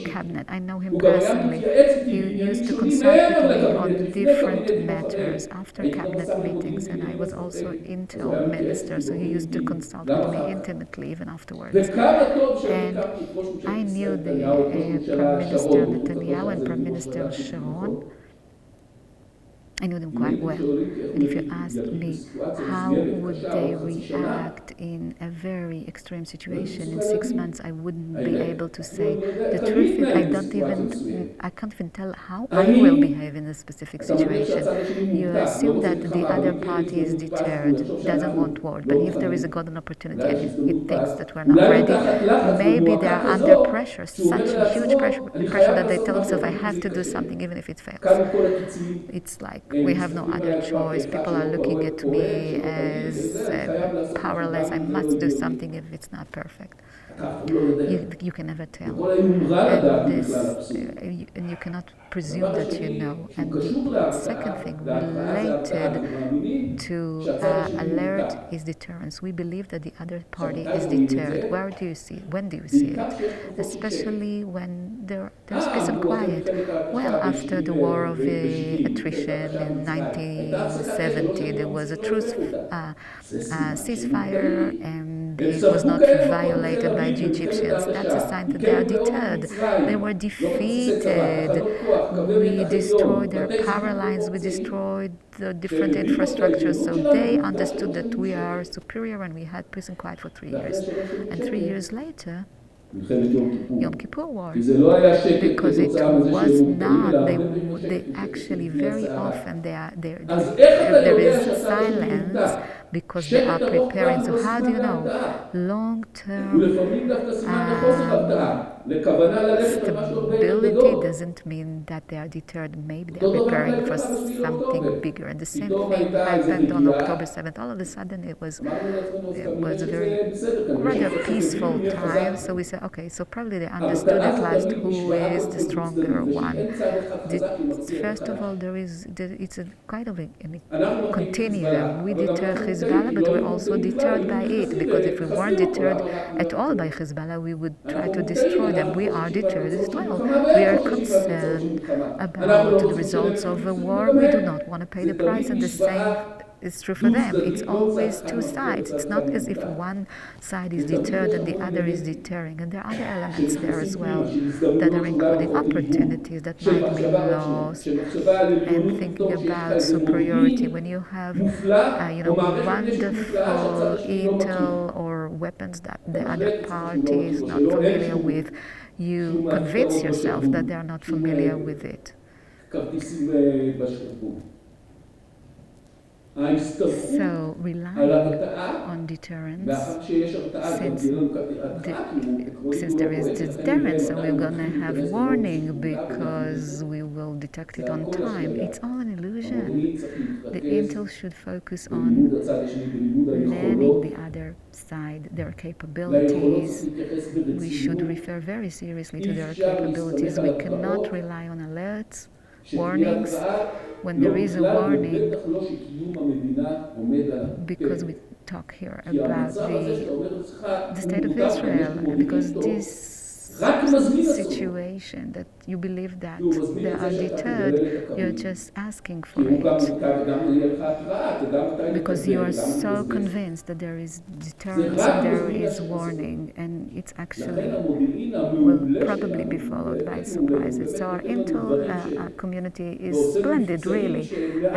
cabinet. I know him personally. He used to consult with me on different matters after cabinet meetings, and I was also Intel Minister, so he used to consult with me intimately even afterwards. And I knew the Prime Minister Netanyahu and Prime Minister Sharon. I knew them quite well. And if you asked me how would they react in a very extreme situation in 6 months, I wouldn't be able to say. The truth is, I can't even tell how I will behave in a specific situation. You assume that the other party is deterred, doesn't want war, but if there is a golden opportunity and it thinks that we're not ready, maybe they are under pressure, such a huge pressure that they tell themselves, I have to do something even if it fails. It's like we have no other choice. People are looking at me as powerless. I must do something if it's not perfect. You can never tell, and you cannot presume that you know. And the second thing related to alert is deterrence. We believe that the other party is deterred. Where do you see it? When do you see it? Especially when there's peace and quiet. Well, after the war of attrition in 1970, there was a truce ceasefire, and it was not violated by the Egyptians. That's a sign that they are deterred. They were defeated. We destroyed their power lines. We destroyed the different infrastructures. So they understood that we are superior, and we had peace and quiet for 3 years. And 3 years later, Yom Kippur War, כי זה לא היה שקט because it כתוצאה מזה was שהיו מודעים not, אליו, they actually very often אז איך אתה there יודע is שהצד השני silence מודע? because they are שקט ארוך preparing. טווח So לא how do סימן you know? להרתעה. Long term ולפעמים דווקא סימן לחוסר הרתעה, לכוונה ללכת על משהו הרבה יותר stability גדול. doesn't mean that they are deterred. Maybe they אותו are דבר preparing for היה לקראת 7 something לאוקטובר. bigger. And the same פתאום thing הייתה איזו happened on נגיעה. October 7th. All of a sudden it was אמרנו לעצמנו, אז כנראה a שזה very בסדר, כנראה rather שסוף סוף peaceful הבינו מי time. החזק. So we said, okay, so probably they understood at last who is the stronger one. First of all, it's a kind of a continuum. We deter Hezbollah, but we're also deterred by it, because if we weren't deterred at all by Hezbollah, we would try to destroy them. We are deterred as well. We are concerned about the results of a war. We do not want to pay the price, and the same is true for them. It's always two sides. It's not as if one side is deterred and the other is deterring. And there are other elements there as well that are including opportunities that might be lost, and thinking about superiority. When you have wonderful intel or weapons that the other party is not familiar with, you convince yourself that they are not familiar with it. So relying on deterrence, since there is deterrence, so we're going to have warning because we will detect it on time. It's all an illusion. The intel should focus on learning the other side, their capabilities. We should refer very seriously to their capabilities. We cannot rely on alerts, warnings. When there is a warning, because we talk here about the state of Israel, because this situation that you believe that they are deterred, you're just asking for it. Because you are so convinced that there is deterrence and there is warning, and it's actually will probably be followed by surprises. So our intel community is splendid, really,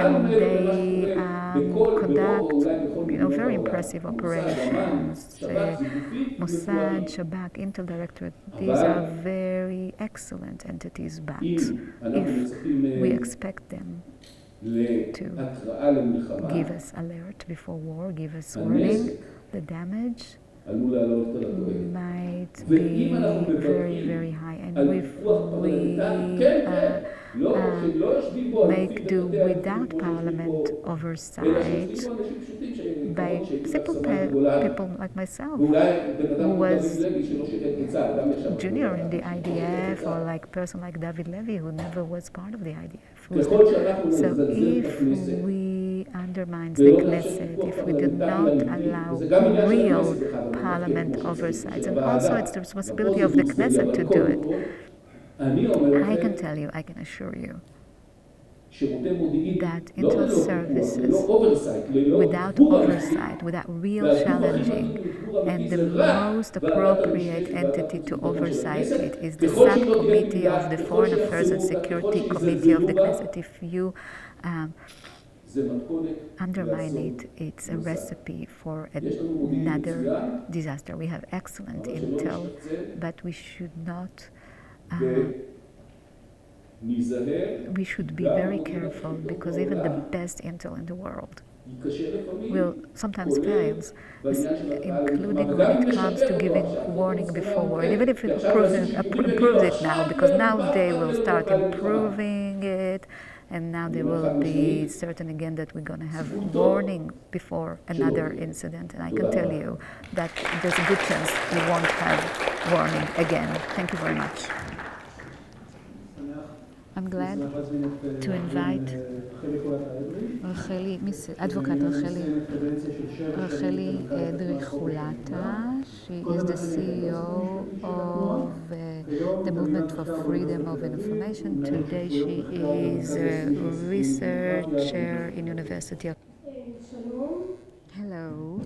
and they conduct very impressive operations. Mossad, Shabak, Intel Directorate, these are very excellent entities, but if we expect them to give us alert before war, give us warning, the damage might be very, very high. And if we make do without Parliament oversight, by simple people like myself, who was junior in the IDF, or like a person like David Levy, who never was part of the IDF. So if we undermine the Knesset, if we do not allow real Parliament oversight, and also it's the responsibility of the Knesset to do it, I can tell you, I can assure you, that intel services, without oversight, without real challenging, and the most appropriate entity to oversight it is the subcommittee of the Foreign Affairs and Security Committee of the Knesset. If you undermine it, it's a recipe for another disaster. We have excellent intel, but we should not we should be very careful, because even the best intel in the world will sometimes fails, including when it comes to giving warning before war. And even if it improves it now, because now they will start improving it, and now they will be certain again that we're going to have warning before another incident. And I can tell you that there's a good chance we won't have warning again. Thank you very much. I'm glad to invite Rachely, Advocate Rachely Edri-Hulata. She is the CEO of the Movement for Freedom of Information. Today she is a researcher in University of... Hello.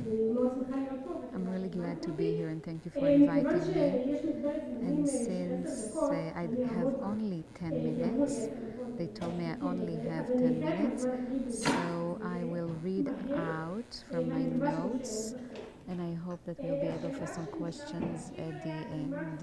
I'm really glad to be here, and thank you for inviting me. And since I have only 10 minutes, they told me I only have 10 minutes, so I will read out from my notes and I hope that we'll be able for some questions at the end.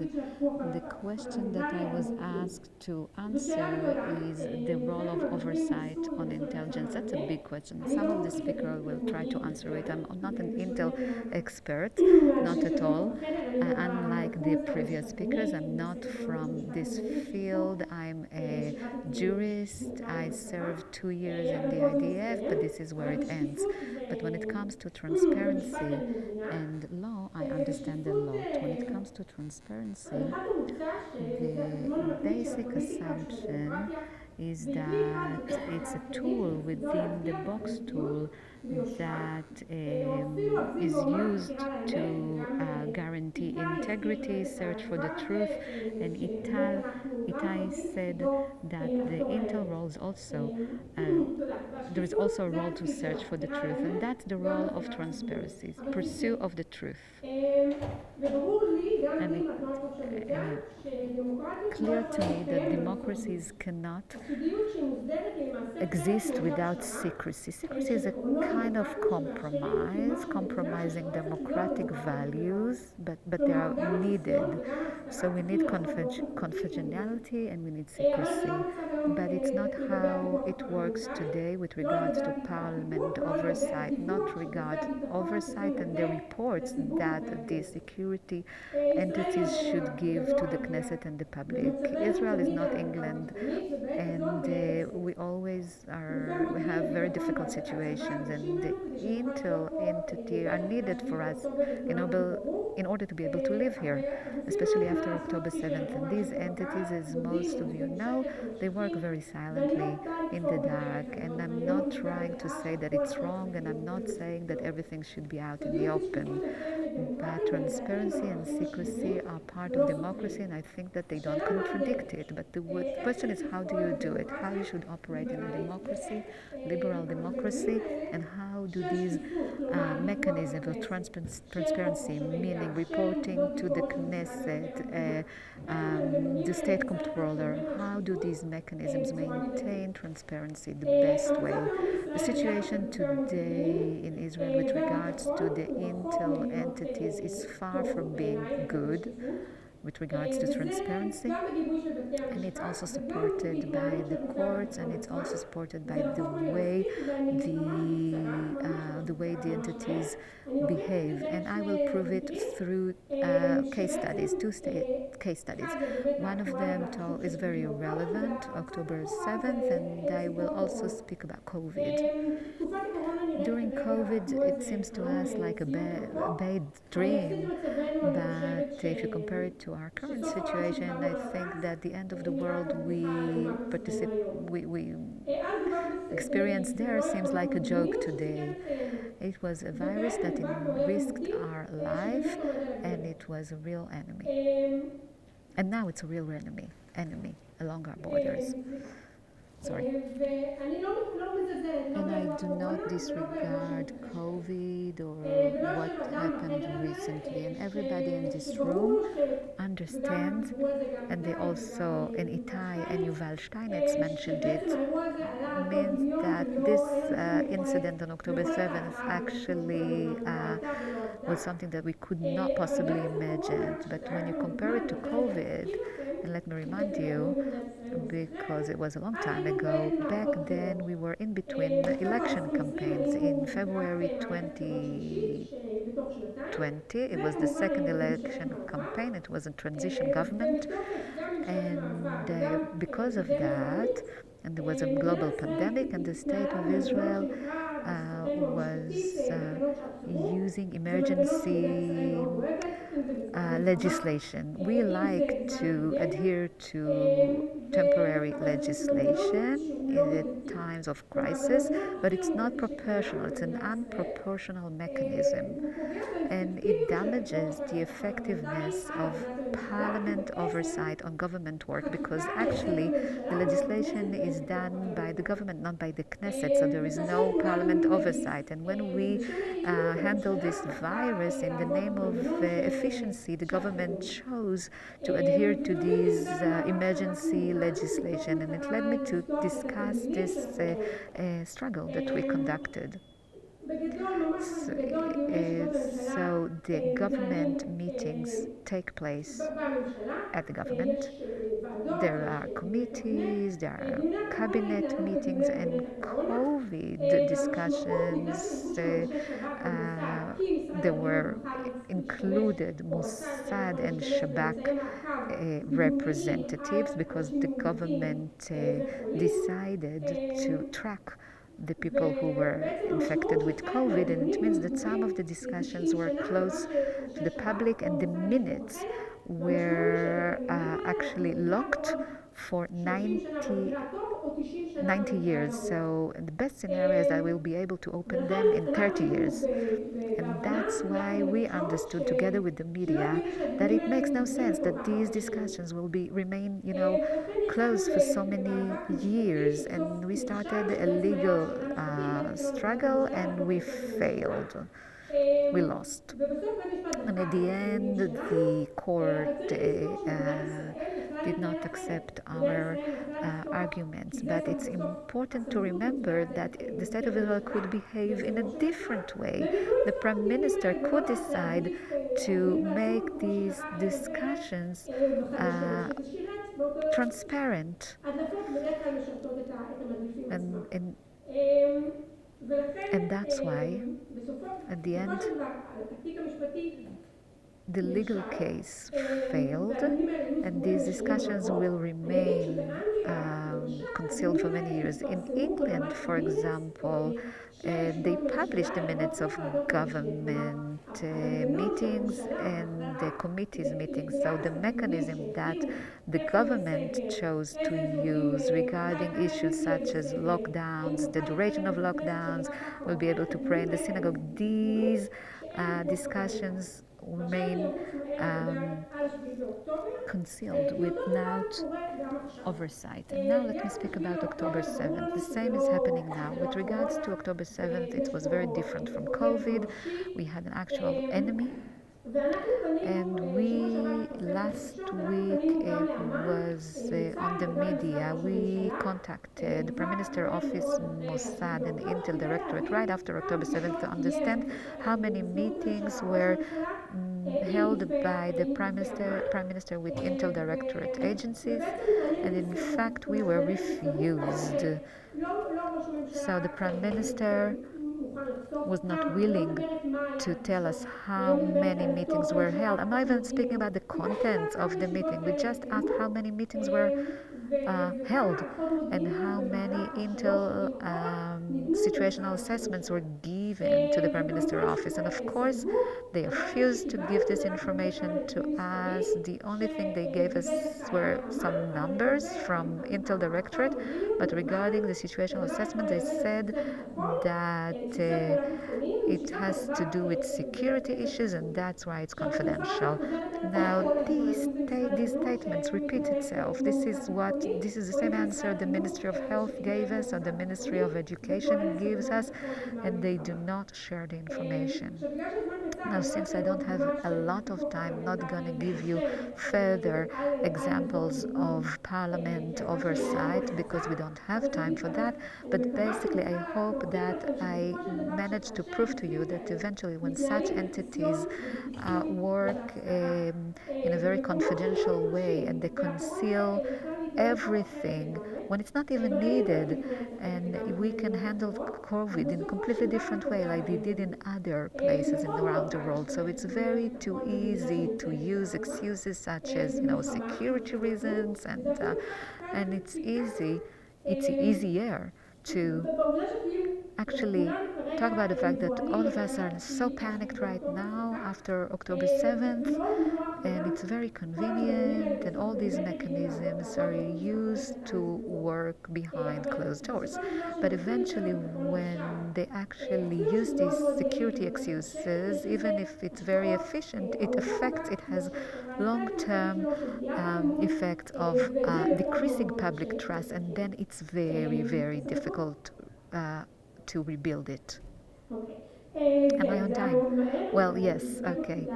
The question that I was asked to answer is the role of oversight on intelligence. That's a big question. Some of the speakers will try to answer it. I'm not an intel expert, not at all. Unlike the previous speakers, I'm not from this field. I'm a jurist. I served 2 years in the IDF, but this is where it ends. But when it comes to transparency and law, I understand a lot. When it comes to transparency, the basic assumption is that it's a tool within the box tool that is used to guarantee integrity, search for the truth, and Itai said that the intel roles also there is also a role to search for the truth, and that's the role of transparency, pursuit of the truth. And clear to me that democracies cannot exist without secrecy. Secrecy is a kind of compromise, compromising democratic values, but they are needed. So we need confidentiality and we need secrecy. But it's not how it works today with regards to Parliament oversight, not regard oversight and the reports that the security entities should give to the Knesset and the public. Israel is not England, and we have very difficult situations, and the intel entity are needed for us in order to be able to live here, especially after October 7th. And these entities, as most of you know, they work very silently in the dark, and I'm not trying to say that it's wrong, and I'm not saying that everything should be out in the open, but transparency and secrecy are part of democracy, and I think that they don't contradict it. But the question is, how do you do it? How you should operate in a democracy, liberal democracy, and how do these mechanisms of transparency, meaning reporting to the Knesset, the state controller, how do these mechanisms maintain transparency the best way? The situation today in Israel with regards to the intel entities is far from being good with regards to transparency, and it's also supported by the courts, and it's also supported by the way the entities behave. And I will prove it through case studies, case studies. One of them is very relevant, October 7th, and I will also speak about COVID. During COVID, it seems to us like a bad dream, but if you compare it to our current situation, I think that the end of the world we experienced there seems like a joke today. It was a virus that risked our life, and it was a real enemy. And now it's a real enemy along our borders. Sorry. And I do not disregard COVID or what happened recently. And everybody in this room understands, and they also, and Itai and Yuval Steinitz mentioned it, means that this incident on October 7th actually was something that we could not possibly imagine. But when you compare it to COVID, and let me remind you, because it was a long time ago, back then we were in between election campaigns. In February 2020, it was the second election campaign. It was a transition government, and because of that, and there was a global pandemic, and the state of Israel was using emergency legislation. We like to adhere to temporary legislation in the times of crisis, but it's not proportional. It's an unproportional mechanism, and it damages the effectiveness of Parliament oversight on government work, because actually the legislation is done by the government, not by the Knesset, so there is no Parliament oversight. And when we handle this virus in the name of efficiency, the government chose to adhere to these emergency legislation, and it led me to discuss this struggle that we conducted. So the government meetings take place at the government. There are committees, there are cabinet meetings and COVID discussions. There were included Mossad and Shabak representatives because the government decided to track the people who were infected with COVID, and it means that some of the discussions were close to the public and the minutes were actually locked for 90 years. So the best scenario is that we'll be able to open them in 30 years. And that's why we understood together with the media that it makes no sense that these discussions will remain, closed for so many years. And we started a legal struggle and we failed. We lost. And at the end, the court did not accept our arguments. But it's important to remember that the State of Israel could behave in a different way. The Prime Minister could decide to make these discussions transparent. And that's why, at the end, the legal case failed, and these discussions will remain concealed for many years. In England, for example, they published the minutes of government meetings and the committees meetings. So the mechanism that the government chose to use regarding issues such as lockdowns, the duration of lockdowns, will be able to pray in the synagogue. These discussions remain concealed without oversight. And now let me speak about October 7th. The same is happening now. With regards to October 7th, it was very different from COVID. We had an actual enemy. And we, last week, was on the media. We contacted the Prime Minister Office, Mossad, and Intel Directorate right after October 7th to understand how many meetings were held by the Prime Minister with Intel Directorate agencies. And in fact, we were refused. So the Prime Minister was not willing to tell us how many meetings were held. I'm not even speaking about the contents of the meeting. We just asked how many meetings were held and how many Intel situational assessments were given to the Prime Minister's office. And of course, they refused to give this information to us. The only thing they gave us were some numbers from Intel Directorate, but regarding the situational assessment, they said that it has to do with security issues, and that's why it's confidential. Now, these statements repeat itself. This is the same answer the Ministry of Health gave us or the Ministry of Education gives us, and they do not share the information. Now, since I don't have a lot of time, I'm not going to give you further examples of Parliament oversight because we don't have time for that. But basically, I hope that I managed to prove to you that eventually when such entities work in a very confidential way and they conceal everything when it's not even needed, and we can handle COVID in a completely different way like they did in other places around the world. So it's very too easy to use excuses such as security reasons, and it's easier to actually talk about the fact that all of us are so panicked right now after October 7th, and it's very convenient, and all these mechanisms are used to work behind closed doors. But eventually, when they actually use these security excuses, even if it's very efficient, it has long-term effects of decreasing public trust, and then it's very, very difficult to rebuild it. Am I on time? Well, yes, okay.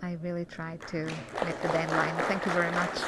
I really tried to make the deadline. Thank you very much.